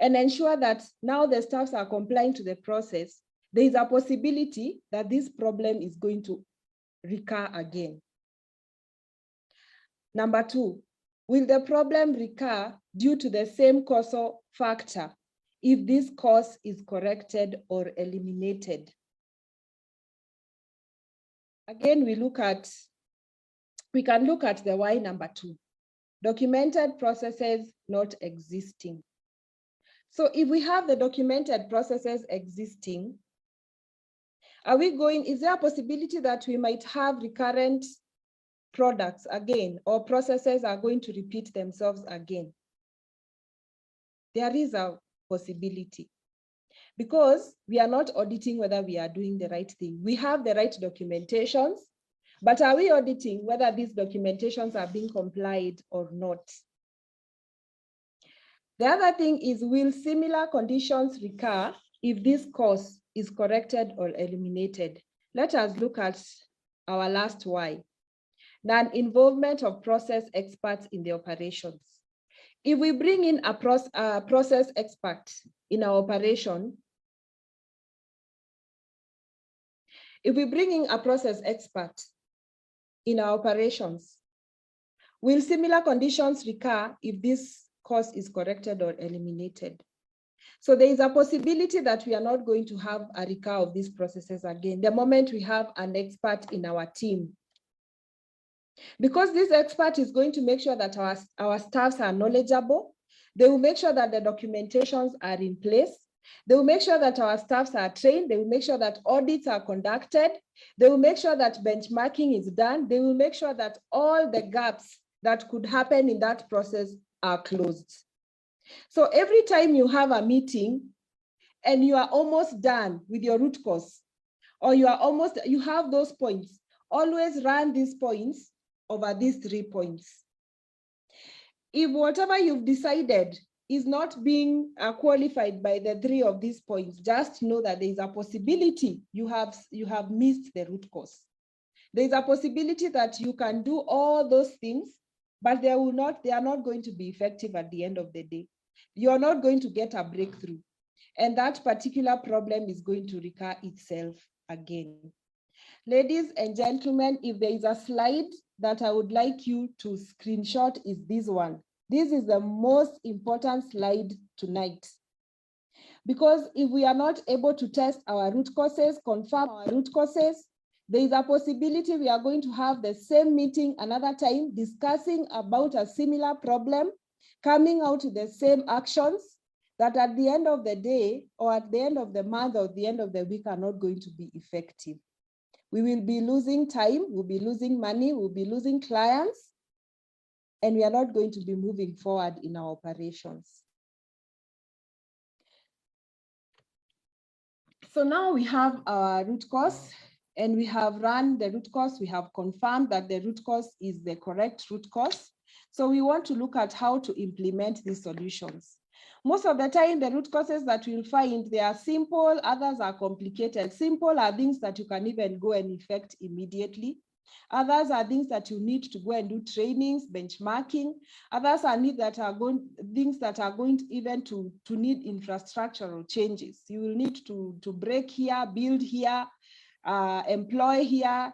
and ensure that now the staffs are complying to the process, there is a possibility that this problem is going to recur again. Number 2, will the problem recur due to the same causal factor if this cause is corrected or eliminated? Again, we can look at the why number 2, documented processes not existing. So if we have the documented processes existing, is there a possibility that we might have recurrent products again, or processes are going to repeat themselves again? There is a possibility because we are not auditing whether we are doing the right thing. We have the right documentations, but are we auditing whether these documentations are being complied or not? The other thing is, will similar conditions recur if this cause is corrected or eliminated? Let us look at our last why. Non-involvement of process experts in the operations. If we bring in a process expert in our operation, will similar conditions recur if this cause is corrected or eliminated? So there is a possibility that we are not going to have a recur of these processes again the moment we have an expert in our team. Because this expert is going to make sure that our staffs are knowledgeable. They will make sure that the documentations are in place. They will make sure that our staffs are trained. They will make sure that audits are conducted. They will make sure that benchmarking is done. They will make sure that all the gaps that could happen in that process are closed. So every time you have a meeting and you are almost done with your root cause, or you have those points, always run these points over these 3 points. If whatever you've decided is not being qualified by the 3 of these points, just know that there is a possibility you have missed the root cause. There is a possibility that you can do all those things, but they are not going to be effective at the end of the day. You are not going to get a breakthrough, and that particular problem is going to recur itself again. Ladies and gentlemen, if there is a slide that I would like you to screenshot, is this one. This is the most important slide tonight. Because if we are not able to test our root causes, confirm our root causes, there is a possibility we are going to have the same meeting another time, discussing about a similar problem, coming out with the same actions that at the end of the day, or at the end of the month, or the end of the week are not going to be effective. We will be losing time, we'll be losing money, we'll be losing clients, and we are not going to be moving forward in our operations. So now we have our root cause, and we have run the root cause. We have confirmed that the root cause is the correct root cause. So we want to look at how to implement these solutions. Most of the time, the root causes that we'll find, they are simple, others are complicated. Simple are things that you can even go and effect immediately. Others are things that you need to go and do trainings, benchmarking. Others are things that are going to even to need infrastructural changes. You will need to break here, build here, employ here,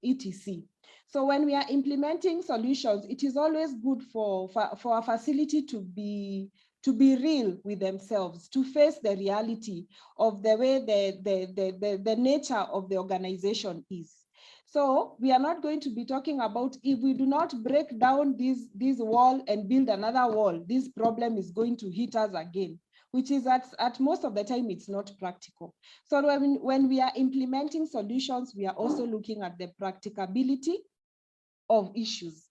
etc. So when we are implementing solutions, it is always good for a facility to be real with themselves, to face the reality of the way the nature of the organization is. So we are not going to be talking about, if we do not break down this wall and build another wall, this problem is going to hit us again, which is at most of the time, it's not practical. So when we are implementing solutions, we are also looking at the practicability of issues.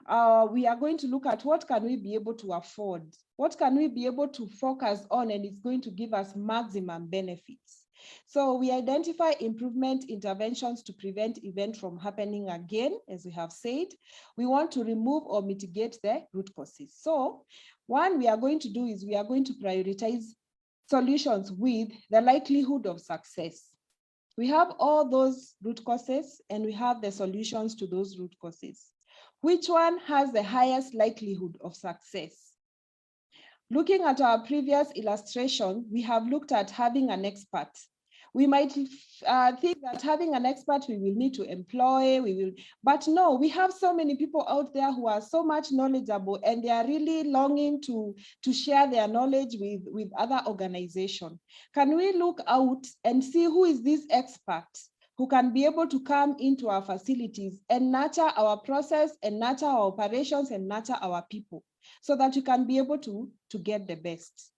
We are going to look at what can we be able to afford, what can we be able to focus on, and it's going to give us maximum benefits. So we identify improvement interventions to prevent event from happening again, as we have said. We want to remove or mitigate the root causes. So one we are going to do is we are going to prioritize solutions with the likelihood of success. We have all those root causes and we have the solutions to those root causes. Which one has the highest likelihood of success? Looking at our previous illustration, we have looked at having an expert. We might think that having an expert we will need to employ, but no, we have so many people out there who are so much knowledgeable and they are really longing to share their knowledge with other organizations. Can we look out and see who is this expert who can be able to come into our facilities and nurture our process and nurture our operations and nurture our people so that you can be able to get the best?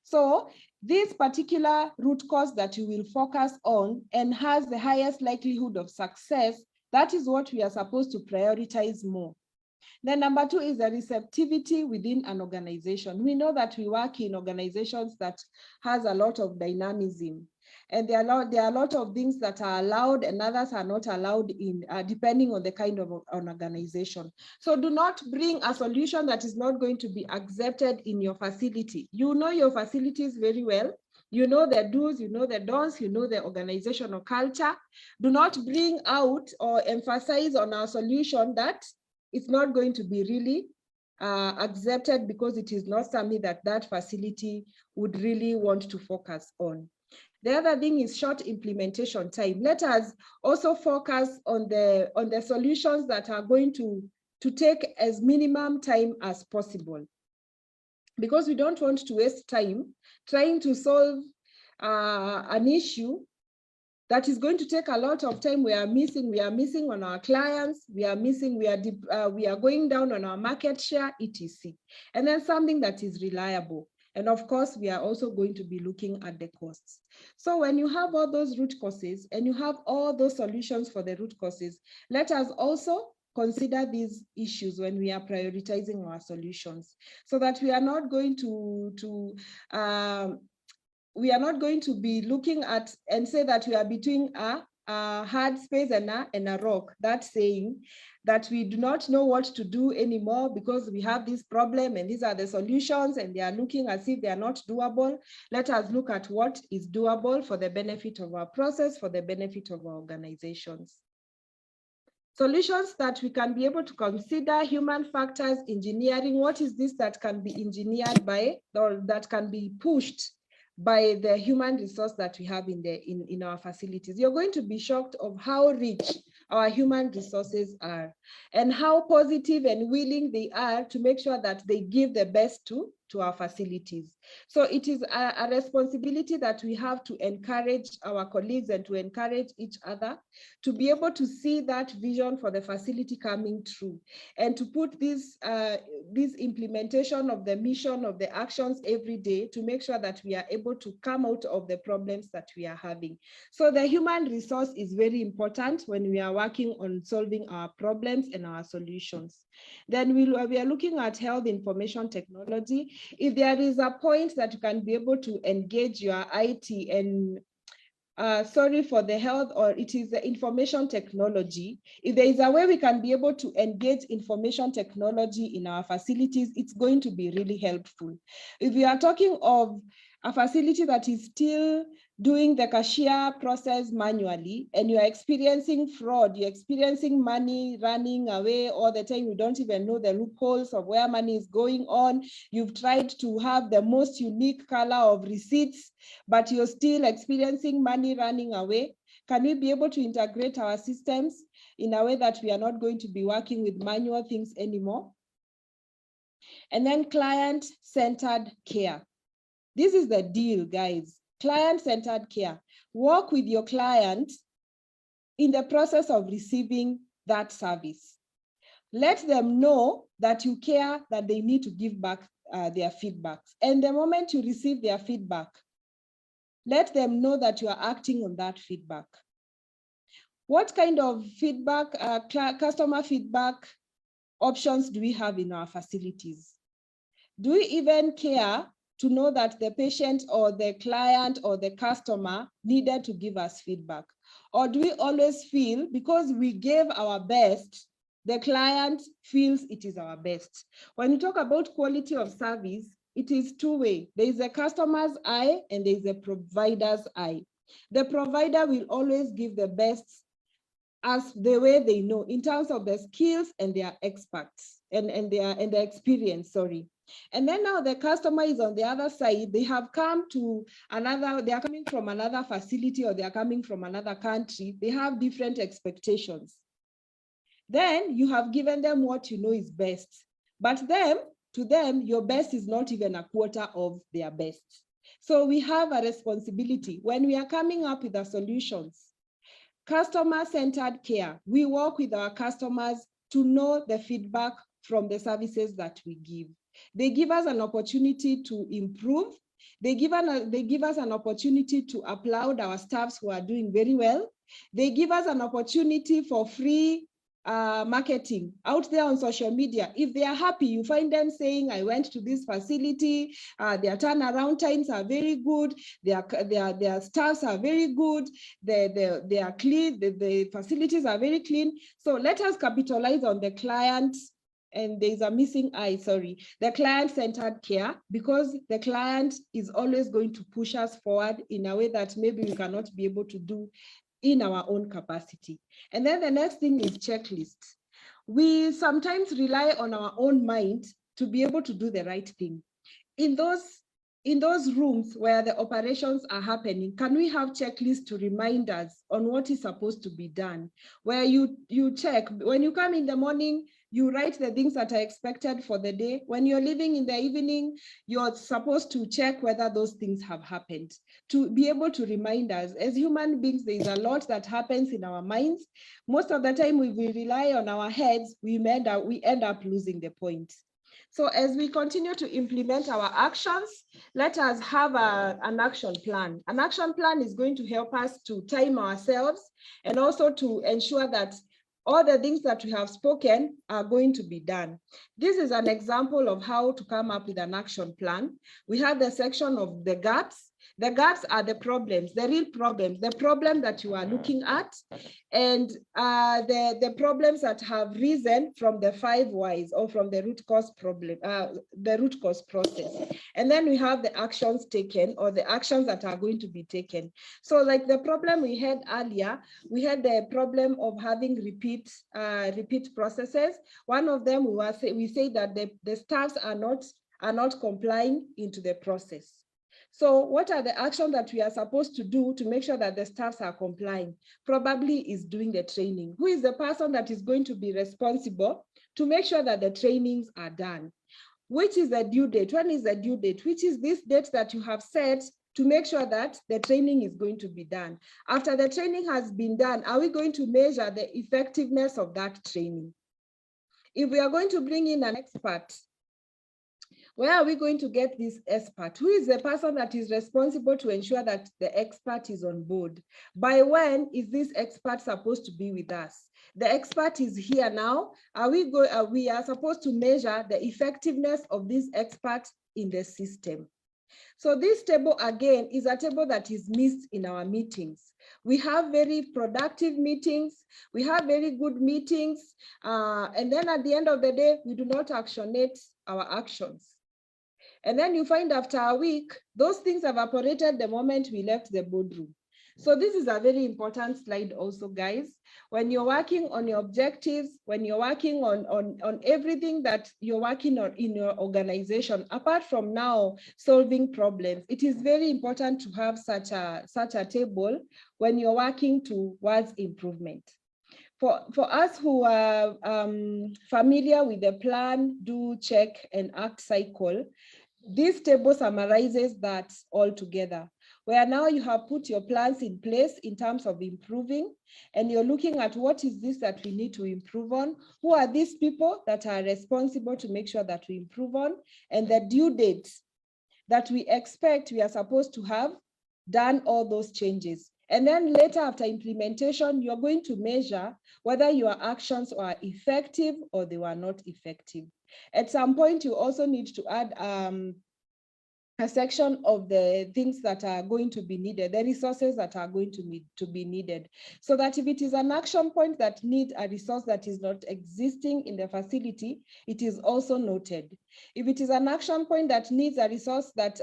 So this particular root cause that you will focus on and has the highest likelihood of success, that is what we are supposed to prioritize more. Then number two is the receptivity within an organization. We know that we work in organizations that has a lot of dynamism. And there are a lot of things that are allowed and others are not allowed in, depending on the kind of an organization. So do not bring a solution that is not going to be accepted in your facility. You know your facilities very well. You know the do's, you know the don'ts, you know the organizational culture. Do not bring out or emphasize on our solution that it's not going to be really accepted because it is not something that that facility would really want to focus on. The other thing is short implementation time. Let us also focus on the solutions that are going to take as minimum time as possible, because we don't want to waste time trying to solve an issue that is going to take a lot of time. We are missing on our clients, we are going down on our market share, etc. And then something that is reliable. And of course, we are also going to be looking at the costs. So when you have all those root causes and you have all those solutions for the root causes, let us also consider these issues when we are prioritizing our solutions, so that we are not going to be looking at and say that we are between a hard space and a rock. That saying that we do not know what to do anymore because we have this problem and these are the solutions and they are looking as if they are not doable. Let us look at what is doable for the benefit of our process, for the benefit of our organizations. Solutions that we can be able to consider: human factors, engineering. What is this that can be engineered by, or that can be pushed by the human resource that we have in our facilities? You're going to be shocked of how rich our human resources are and how positive and willing they are to make sure that they give the best to our facilities. So it is a responsibility that we have to encourage our colleagues and to encourage each other to be able to see that vision for the facility coming true, and to put this implementation of the mission, of the actions every day, to make sure that we are able to come out of the problems that we are having. So the human resource is very important when we are working on solving our problems and our solutions. Then we are looking at health information technology. If there is a point that you can be able to engage your IT and sorry for the health, or it is the information technology, if there is a way we can be able to engage information technology in our facilities, it's going to be really helpful. If we are talking of a facility that is still doing the cashier process manually and you are experiencing fraud, you're experiencing money running away all the time, you don't even know the loopholes of where money is going on, you've tried to have the most unique color of receipts, but you're still experiencing money running away, can we be able to integrate our systems in a way that we are not going to be working with manual things anymore? And then client-centered care. This is the deal, guys. Client-centered care. Work with your client in the process of receiving that service. Let them know that you care, that they need to give back their feedbacks. And the moment you receive their feedback, let them know that you are acting on that feedback. What kind of feedback, customer feedback options do we have in our facilities? Do we even care to know that the patient or the client or the customer needed to give us feedback? Or do we always feel because we gave our best, the client feels it is our best? When you talk about quality of service, it is two-way. There is a customer's eye and there is a provider's eye. The provider will always give the best as the way they know in terms of their skills and their experts and their experience, sorry. And then now the customer is on the other side. They have come to another, they are coming from another facility or they are coming from another country. They have different expectations. Then you have given them what you know is best. But to them, your best is not even a quarter of their best. So we have a responsibility when we are coming up with the solutions. Customer-centered care. We work with our customers to know the feedback from the services that we give. They give us an opportunity to improve. They give us an opportunity to applaud our staffs who are doing very well. They give us an opportunity for free marketing out there on social media. If they are happy, you find them saying, I went to this facility, their turnaround times are very good, their staffs are very good, they are clean, the facilities are very clean. So let us capitalize on the client, and there's a missing eye, sorry, the client-centered care, because the client is always going to push us forward in a way that maybe we cannot be able to do in our own capacity. And then the next thing is checklists. We sometimes rely on our own mind to be able to do the right thing. In those rooms where the operations are happening, can we have checklists to remind us on what is supposed to be done? Where you check, when you come in the morning, you write the things that are expected for the day. When you're leaving in the evening, you're supposed to check whether those things have happened, to be able to remind us. As human beings, there's a lot that happens in our minds. Most of the time, if we rely on our heads, we end up losing the point. So as we continue to implement our actions, let us have an action plan. An action plan is going to help us to time ourselves and also to ensure that all the things that we have spoken are going to be done. This is an example of how to come up with an action plan. We have the section of the gaps. The gaps are the problems, the real problems, the problem that you are looking at, and the problems that have risen from the 5 whys or from the root cause problem, the root cause process. And then we have the actions taken, or the actions that are going to be taken. So like the problem we had earlier, we had the problem of having repeat processes. One of them, we say that the staffs are not complying into the process. So what are the actions that we are supposed to do to make sure that the staffs are complying? Probably is doing the training. Who is the person that is going to be responsible to make sure that the trainings are done? Which is the due date? When is the due date? Which is this date that you have set to make sure that the training is going to be done? After the training has been done, are we going to measure the effectiveness of that training? If we are going to bring in an expert, where are we going to get this expert? Who is the person that is responsible to ensure that the expert is on board? By when is this expert supposed to be with us? The expert is here now. We are supposed to measure the effectiveness of this expert in the system. So this table, again, is a table that is missed in our meetings. We have very productive meetings. We have very good meetings. And then at the end of the day, we do not actionate our actions. And then you find after a week, those things evaporated the moment we left the boardroom. So this is a very important slide also, guys. When you're working on your objectives, when you're working on everything that you're working on in your organization, apart from now solving problems, it is very important to have such a table when you're working towards improvement. For us who are familiar with the plan, do, check, and act cycle, this table summarizes that all together, where now you have put your plans in place in terms of improving, and you're looking at what is this that we need to improve on, who are these people that are responsible to make sure that we improve on, and the due dates that we expect we are supposed to have done all those changes. And then later after implementation, you're going to measure whether your actions are effective or they were not effective. At some point, you also need to add a section of the things that are going to be needed, the resources that are going to be needed, so that if it is an action point that needs a resource that is not existing in the facility, it is also noted. If it is an action point that needs a resource that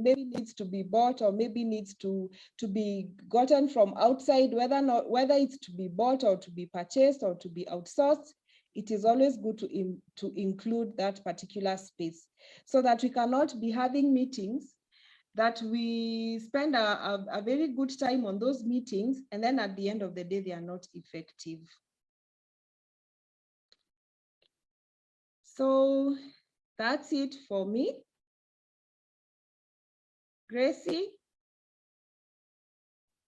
maybe needs to be bought or maybe needs to be gotten from outside, whether it's to be bought or to be purchased or to be outsourced, it is always good to include that particular space, so that we cannot be having meetings that we spend a very good time on those meetings, and then at the end of the day, they are not effective. So that's it for me. Gracie?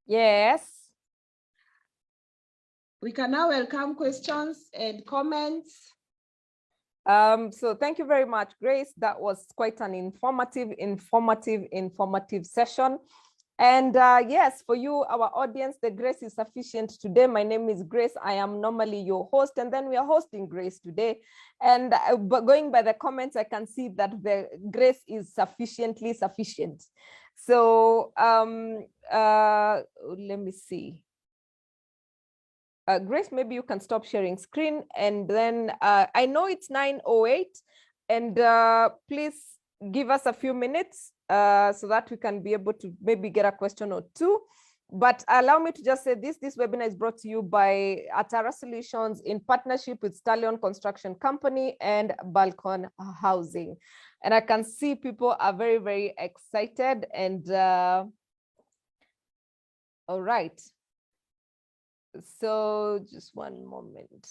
Yes.
We can now welcome questions and comments.
So thank you very much, Grace. That was quite an informative session. And yes, for you, our audience, the grace is sufficient today. My name is Grace. I am normally your host, and then we are hosting Grace today. And but going by the comments, I can see that the grace is sufficiently sufficient. So let me see. Grace, maybe you can stop sharing screen, and then I know it's 9:08, and please give us a few minutes so that we can be able to maybe get a question or two. But allow me to just say this webinar is brought to you by Atara Solutions in partnership with Stallion Construction Company and Balcon Housing. And I can see people are very, very excited. And all right. So just one moment.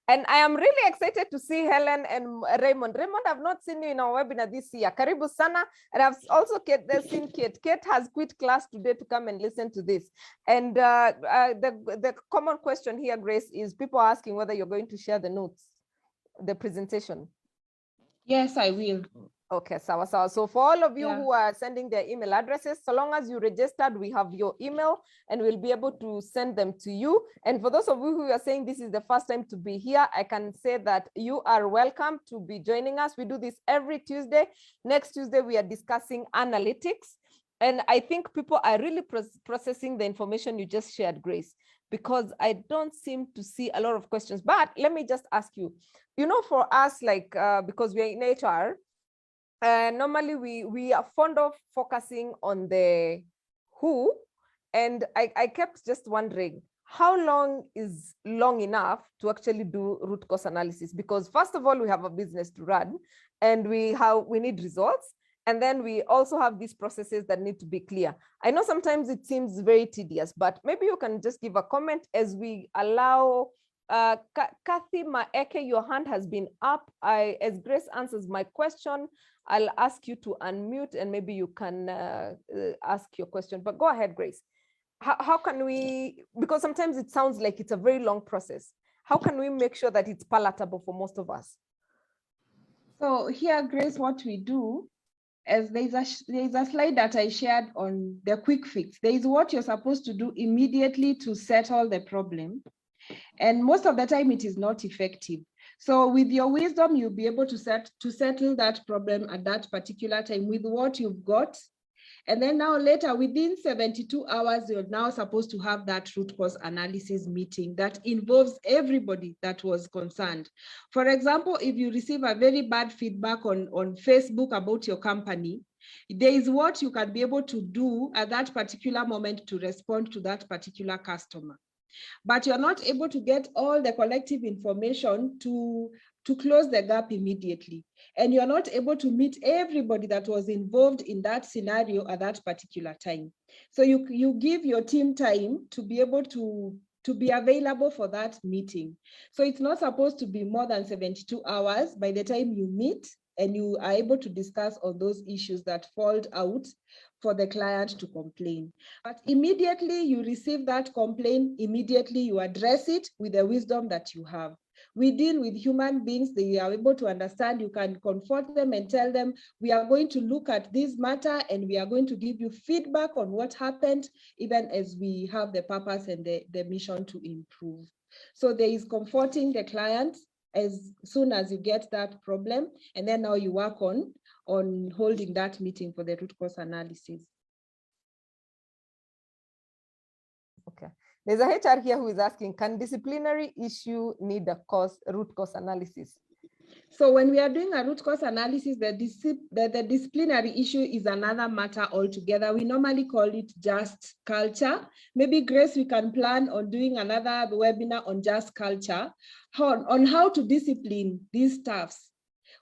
And I am really excited to see Helen and Raymond. Raymond, I've not seen you in our webinar this year. Karibu sana. And I've also seen Kate. Kate has quit class today to come and listen to this. And the common question here, Grace, is people are asking whether you're going to share the notes, the presentation.
Yes, I will.
Okay, sawa sawa. So for all of you who are sending their email addresses, so long as you registered, we have your email and we'll be able to send them to you. And for those of you who are saying this is the first time to be here, I can say that you are welcome to be joining us. We do this every Tuesday. Next Tuesday, we are discussing analytics. And I think people are really processing the information you just shared, Grace, because I don't seem to see a lot of questions. But let me just ask you, you know, for us, like, because we are in HR, normally we are fond of focusing on the who, and I kept just wondering, how long is long enough to actually do root cause analysis? Because first of all, we have a business to run and we need results. And then we also have these processes that need to be clear. I know sometimes it seems very tedious, but maybe you can just give a comment as we allow Kathy Maeke, your hand has been up. As Grace answers my question, I'll ask you to unmute and maybe you can ask your question, but go ahead, Grace. How can we, because sometimes it sounds like it's a very long process. How can we make sure that it's palatable for most of us?
So here, Grace, what we do is there's a slide that I shared on the quick fix. There is what you're supposed to do immediately to settle the problem. And most of the time it is not effective. So with your wisdom, you'll be able to settle that problem at that particular time with what you've got. And then now later, within 72 hours, you're now supposed to have that root cause analysis meeting that involves everybody that was concerned. For example, if you receive a very bad feedback on Facebook about your company, there is what you can be able to do at that particular moment to respond to that particular customer. But you're not able to get all the collective information to close the gap immediately. And you're not able to meet everybody that was involved in that scenario at that particular time. So you give your team time to be able to be available for that meeting. So it's not supposed to be more than 72 hours by the time you meet and you are able to discuss all those issues that fall out for the client to complain. But immediately you receive that complaint, immediately you address it with the wisdom that you have. We deal with human beings, they are able to understand, you can comfort them and tell them, we are going to look at this matter and we are going to give you feedback on what happened, even as we have the purpose and the mission to improve. So there is comforting the client as soon as you get that problem, and then now you work on holding that meeting for the root cause analysis.
Okay. There's a HR here who is asking, can disciplinary issue need a root cause analysis?
So when we are doing a root cause analysis, the disciplinary issue is another matter altogether. We normally call it just culture. Maybe, Grace, we can plan on doing another webinar on just culture, on how to discipline these staffs.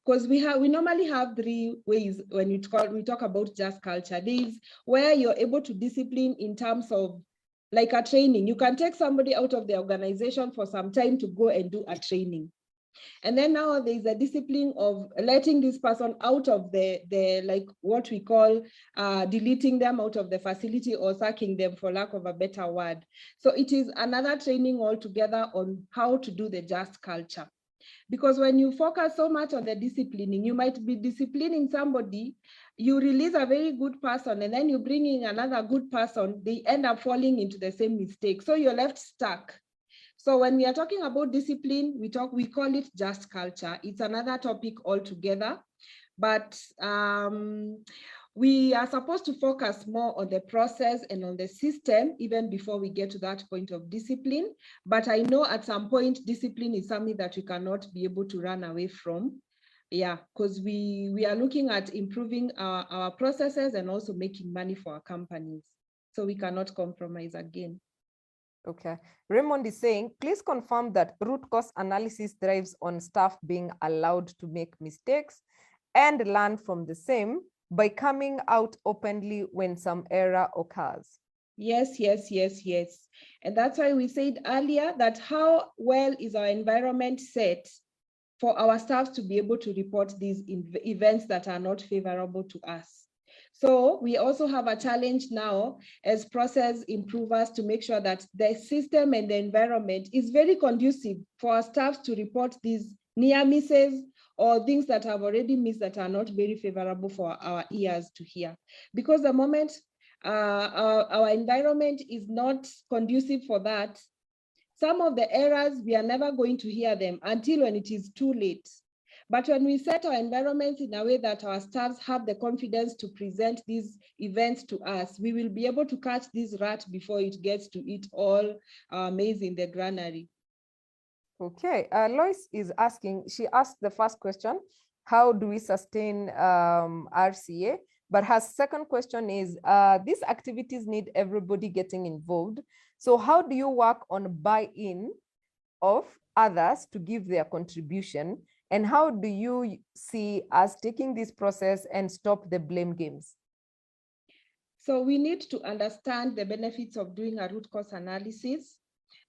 Because we normally have three ways when we talk about just culture. There is where you're able to discipline in terms of like a training. You can take somebody out of the organization for some time to go and do a training. And then now there's a discipline of letting this person out of the like what we call deleting them out of the facility or sacking them, for lack of a better word. So it is another training altogether on how to do the just culture. Because when you focus so much on the disciplining, you might be disciplining somebody, you release a very good person, and then you bring in another good person, they end up falling into the same mistake. So you're left stuck. So when we are talking about discipline, we call it just culture. It's another topic altogether, but we are supposed to focus more on the process and on the system even before we get to that point of discipline. But I know at some point, discipline is something that we cannot be able to run away from. Yeah, because we are looking at improving our processes and also making money for our companies. So we cannot compromise again.
Okay. Raymond is saying, please confirm that root cause analysis thrives on staff being allowed to make mistakes and learn from the same by coming out openly when some error occurs.
Yes, yes, yes, yes. And that's why we said earlier that how well is our environment set for our staff to be able to report these events that are not favorable to us. So we also have a challenge now as process improvers to make sure that the system and the environment is very conducive for our staff to report these near misses or things that have already missed that are not very favorable for our ears to hear. Because the moment our environment is not conducive for that, some of the errors, we are never going to hear them until when it is too late. But when we set our environments in a way that our staffs have the confidence to present these events to us, we will be able to catch this rat before it gets to eat all our maize in the granary.
Okay, Lois is asking, she asked the first question, how do we sustain RCA? But her second question is, these activities need everybody getting involved. So how do you work on buy-in of others to give their contribution? And how do you see us taking this process and stop the blame games?
So we need to understand the benefits of doing a root cause analysis.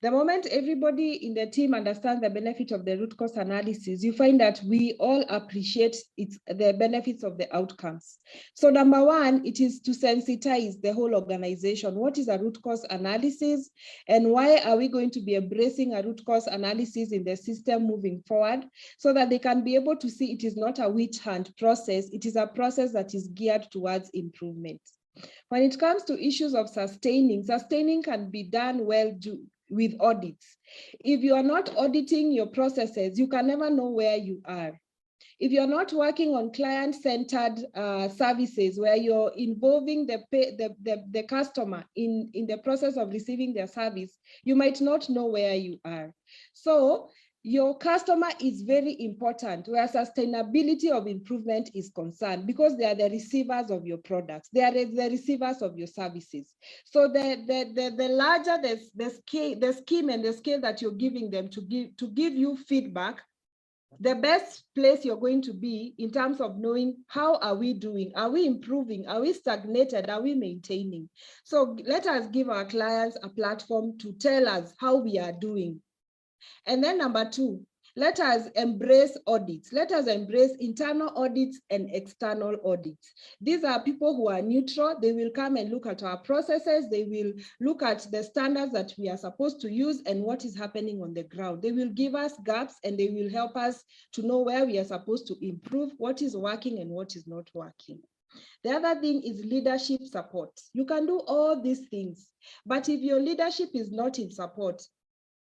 The moment everybody in the team understands the benefit of the root cause analysis, you find that we all appreciate the benefits of the outcomes. So number one, it is to sensitize the whole organization. What is a root cause analysis and why are we going to be embracing a root cause analysis in the system moving forward so that they can be able to see it is not a witch hunt process. It is a process that is geared towards improvement. When it comes to issues of sustaining can be done well with audits. If you are not auditing your processes, you can never know where you are. If you're not working on client-centered services where you're involving the customer in the process of receiving their service, you might not know where you are. So your customer is very important where sustainability of improvement is concerned because they are the receivers of your products. They are the receivers of your services. So the larger the scheme and the scale that you're giving them to give you feedback, the best place you're going to be in terms of knowing how are we doing? Are we improving? Are we stagnated? Are we maintaining? So let us give our clients a platform to tell us how we are doing. And then number two, let us embrace audits. Let us embrace internal audits and external audits. These are people who are neutral. They will come and look at our processes. They will look at the standards that we are supposed to use and what is happening on the ground. They will give us gaps and they will help us to know where we are supposed to improve, what is working and what is not working. The other thing is leadership support. You can do all these things, but if your leadership is not in support,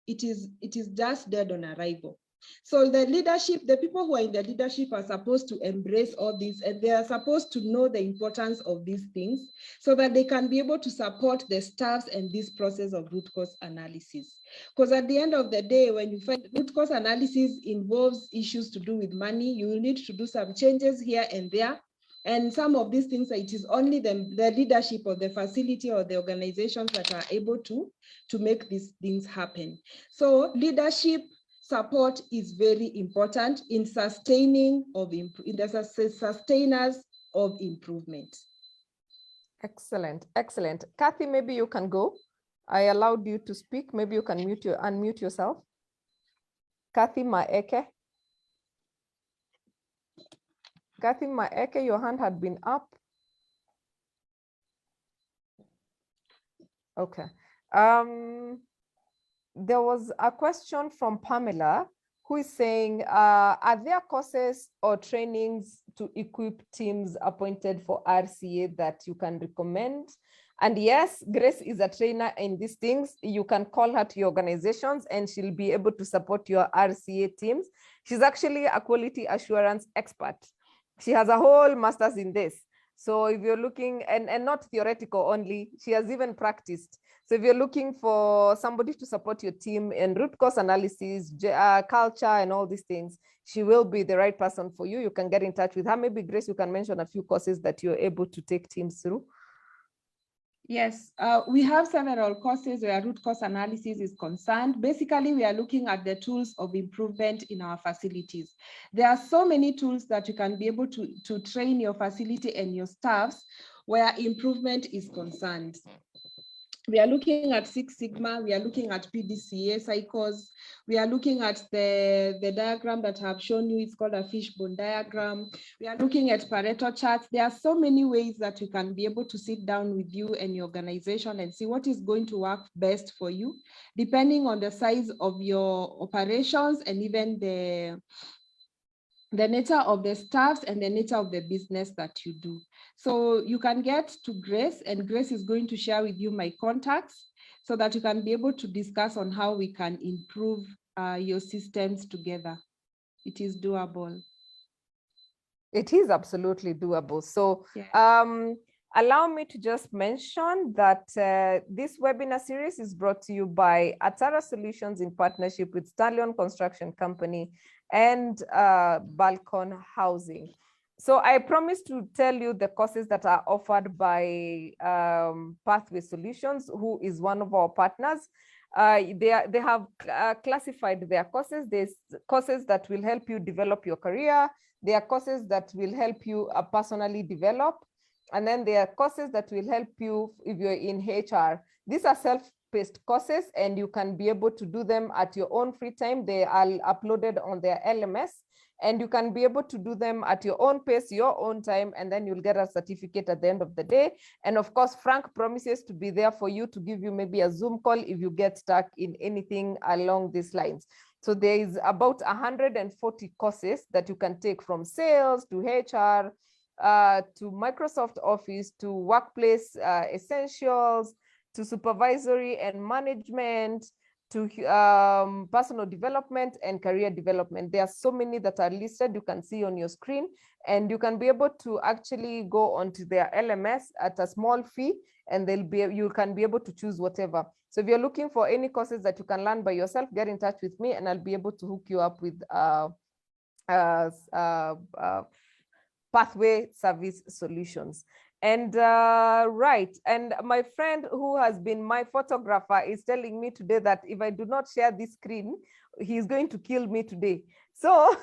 it is just dead on arrival. So the leadership, the people who are in the leadership are supposed to embrace all this and they are supposed to know the importance of these things so that they can be able to support the staffs and this process of root cause analysis. Because at the end of the day, when you find root cause analysis involves issues to do with money, you will need to do some changes here and there. And some of these things, it is only the leadership of the facility or the organizations that are able to make these things happen. So leadership support is very important in sustaining in the sustainers of improvement.
Excellent, excellent. Kathy, maybe you can go. I allowed you to speak. Maybe you can unmute yourself. Kathy Maeke. Kathy Maeke, your hand had been up. Okay. There was a question from Pamela who is saying, are there courses or trainings to equip teams appointed for RCA that you can recommend? And yes, Grace is a trainer in these things. You can call her to your organizations and she'll be able to support your RCA teams. She's actually a quality assurance expert. She has a whole master's in this. So if you're looking, and not theoretical only, she has even practiced. So if you're looking for somebody to support your team in root cause analysis, culture, and all these things, she will be the right person for you. You can get in touch with her. Maybe Grace, you can mention a few courses that you're able to take teams through.
Yes, we have several courses where root cause analysis is concerned. Basically, we are looking at the tools of improvement in our facilities. There are so many tools that you can be able to train your facility and your staffs where improvement is concerned. We are looking at Six Sigma, we are looking at PDCA cycles, we are looking at the diagram that I've shown you, it's called a fishbone diagram. We are looking at Pareto charts. There are so many ways that you can be able to sit down with you and your organization and see what is going to work best for you, depending on the size of your operations and even the nature of the staffs and the nature of the business that you do. So you can get to Grace, and Grace is going to share with you my contacts so that you can be able to discuss on how we can improve your systems together. It is doable.
It is absolutely doable. So yeah. Allow me to just mention that this webinar series is brought to you by Atara Solutions in partnership with Stallion Construction Company and Balcon Housing. So I promised to tell you the courses that are offered by Pathway Solutions, who is one of our partners. They have classified their courses. There's courses that will help you develop your career. There are courses that will help you personally develop. And then there are courses that will help you if you're in HR. These are self-paced courses and you can be able to do them at your own free time. They are uploaded on their LMS and you can be able to do them at your own pace, your own time, and then you'll get a certificate at the end of the day. And of course, Frank promises to be there for you to give you maybe a Zoom call if you get stuck in anything along these lines. So there is about 140 courses that you can take, from sales to HR, to Microsoft Office, to workplace essentials, to supervisory and management, to personal development and career development. There are so many that are listed, you can see on your screen, and you can be able to actually go onto their LMS at a small fee, and you can be able to choose whatever. So if you're looking for any courses that you can learn by yourself, get in touch with me and I'll be able to hook you up with Pathway Service Solutions. And right, and my friend who has been my photographer is telling me today that if I do not share this screen, he's going to kill me today. So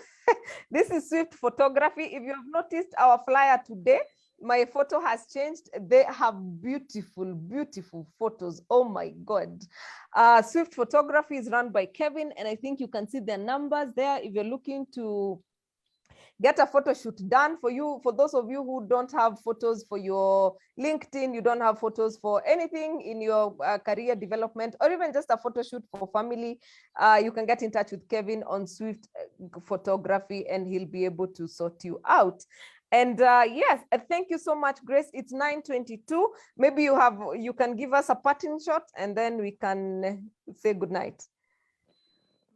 this is Swift Photography. If you have noticed our flyer today, my photo has changed. They have beautiful, beautiful photos. Oh my God. Swift Photography is run by Kevin, and I think you can see the numbers there if you're looking to get a photo shoot done for you. For those of you who don't have photos for your LinkedIn, you don't have photos for anything in your career development, or even just a photo shoot for family, you can get in touch with Kevin on Swift Photography and he'll be able to sort you out. And yes, thank you so much, Grace. It's 9:22. Maybe you can give us a parting shot and then we can say goodnight.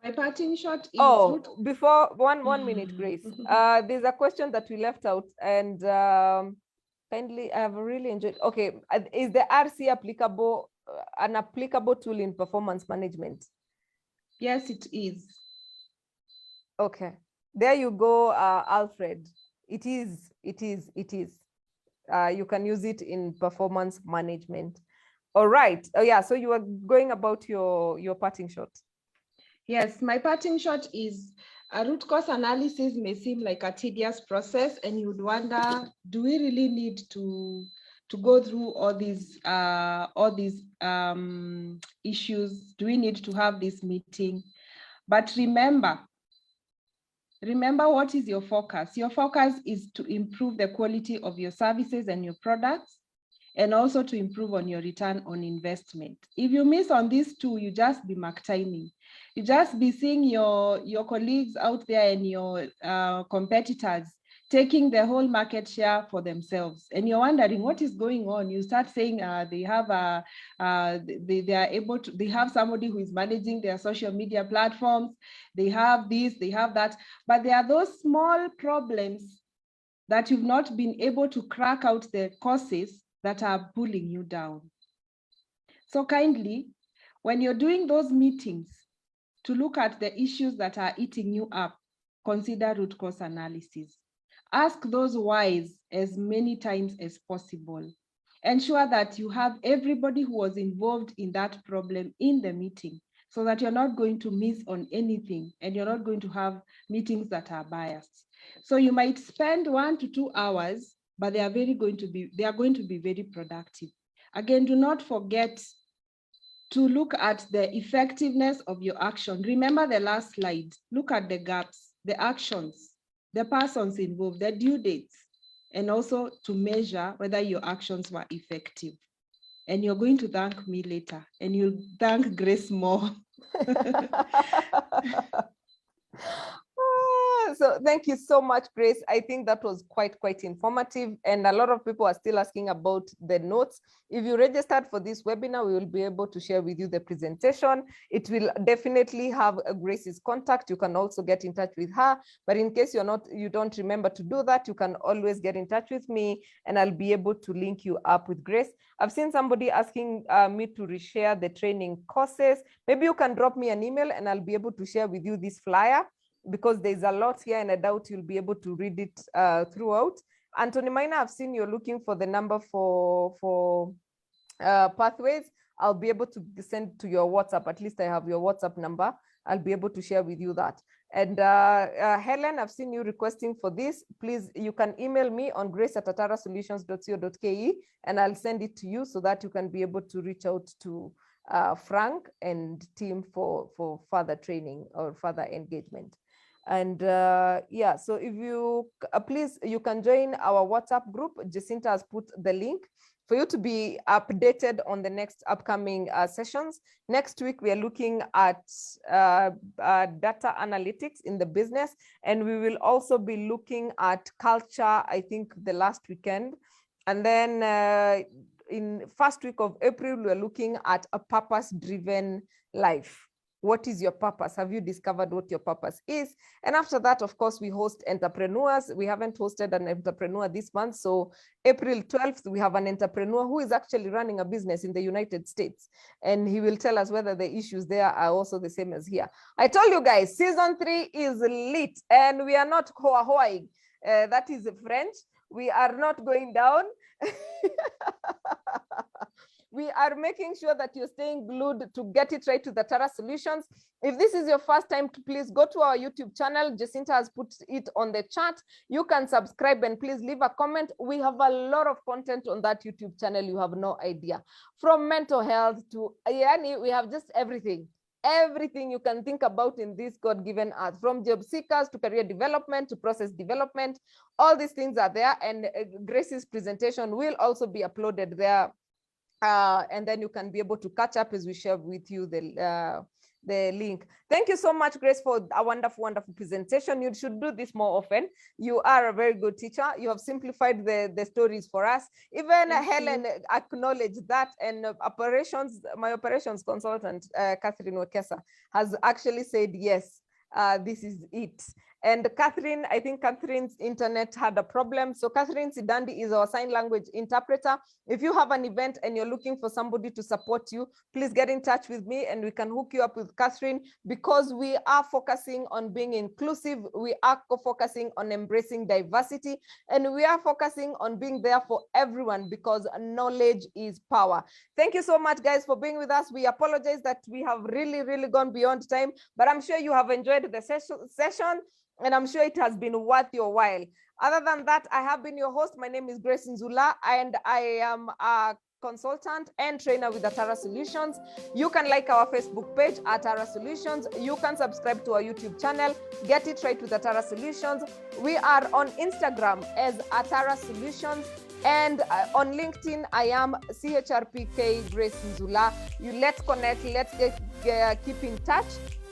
My parting shot is...
Oh, before one minute, Grace. There's a question that we left out, and kindly, I have really enjoyed. Okay, is the RC applicable, an applicable tool in performance management?
Yes, it is.
Okay, there you go, Alfred. It is. You can use it in performance management. All right. Oh yeah. So you are going about your parting shot.
Yes, my parting shot is a root cause analysis may seem like a tedious process, and you'd wonder, do we really need to go through all these issues? Do we need to have this meeting? But remember what is your focus? Your focus is to improve the quality of your services and your products, and also to improve on your return on investment. If you miss on these two, you just be mark timing. You just be seeing your colleagues out there and your competitors taking the whole market share for themselves, and you're wondering what is going on. You start saying they have they are able to, they have somebody who is managing their social media platforms, they have this, they have that, but there are those small problems that you've not been able to crack out the causes that are pulling you down. So kindly, when you're doing those meetings, to look at the issues that are eating you up, consider root cause analysis. Ask those whys as many times as possible. Ensure that you have everybody who was involved in that problem in the meeting, so that you're not going to miss on anything and you're not going to have meetings that are biased. So you might spend 1 to 2 hours, but they are going to be very productive. Again, do not forget to look at the effectiveness of your action. Remember the last slide. Look at the gaps, the actions, the persons involved, the due dates, and also to measure whether your actions were effective. And you're going to thank me later, and you'll thank Grace more.
So thank you so much, Grace. I think that was quite informative, and a lot of people are still asking about the notes. If you registered for this webinar, we will be able to share with you the presentation. It will definitely have Grace's contact. You can also get in touch with her, but in case you don't remember to do that, you can always get in touch with me and I'll be able to link you up with Grace. I've seen somebody asking me to reshare the training courses. Maybe you can drop me an email and I'll be able to share with you this flyer, because there's a lot here and I doubt you'll be able to read it throughout. Anthony Minor, I've seen you're looking for the number for pathways. I'll be able to send to your WhatsApp. At least I have your WhatsApp number. I'll be able to share with you that. And Helen, I've seen you requesting for this. Please, you can email me on grace@atarasolutions.co.ke and I'll send it to you so that you can be able to reach out to Frank and team for further training or further engagement. And yeah, so if you please, you can join our WhatsApp group. Jacinta has put the link for you to be updated on the next upcoming sessions. Next week, we are looking at data analytics in the business, and we will also be looking at culture, I think the last weekend. And then in first week of April, we're looking at a purpose-driven life. What is your purpose? Have you discovered what your purpose is? And after that, of course, we host entrepreneurs. We haven't hosted an entrepreneur this month. So April 12th, we have an entrepreneur who is actually running a business in the United States. And he will tell us whether the issues there are also the same as here. I told you guys, season 3 is lit and we are not hoa-hoaing. That is French. We are not going down. We are making sure that you're staying glued to get it right to the Tara Solutions. If this is your first time, please go to our YouTube channel. Jacinta has put it on the chat. You can subscribe and please leave a comment. We have a lot of content on that YouTube channel. You have no idea. From mental health to, we have just everything. Everything you can think about in this God-given earth, from job seekers to career development to process development, all these things are there, and Grace's presentation will also be uploaded there, and then you can be able to catch up as we share with you the link. Thank you so much, Grace, for a wonderful presentation. You should do this more often. You are a very good teacher. You have simplified the stories for us. Even Helen acknowledged that, and my operations consultant, Catherine Wekesa, has actually said, yes, this is it. And Catherine, I think Catherine's internet had a problem. So Catherine Sidandi is our sign language interpreter. If you have an event and you're looking for somebody to support you, please get in touch with me and we can hook you up with Catherine, because we are focusing on being inclusive. We are focusing on embracing diversity, and we are focusing on being there for everyone, because knowledge is power. Thank you so much, guys, for being with us. We apologize that we have really gone beyond time, but I'm sure you have enjoyed the session. And I'm sure it has been worth your while. Other than that, I have been your host. My name is Grace Nzula, and I am a consultant and trainer with Atara Solutions. You can like our Facebook page, Atara Solutions. You can subscribe to our YouTube channel, Get It Right with Atara Solutions. We are on Instagram as Atara Solutions. And on LinkedIn, I am CHRPK Grace Nzula. Let's connect, let's keep in touch.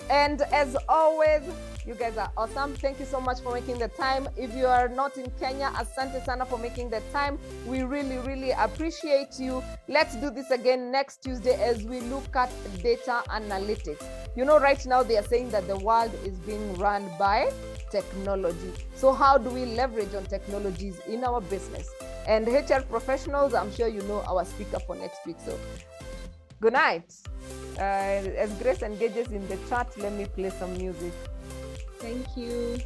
And as always, you guys are awesome. Thank you so much for making the time. If you are not in Kenya, asante sana for making the time. We really, really appreciate you. Let's do this again next Tuesday as we look at data analytics. You know, right now they are saying that the world is being run by technology. So how do we leverage on technologies in our business? And HR professionals, I'm sure you know our speaker for next week. So good night. As Grace engages in the chat, let me play some music.
Thank you.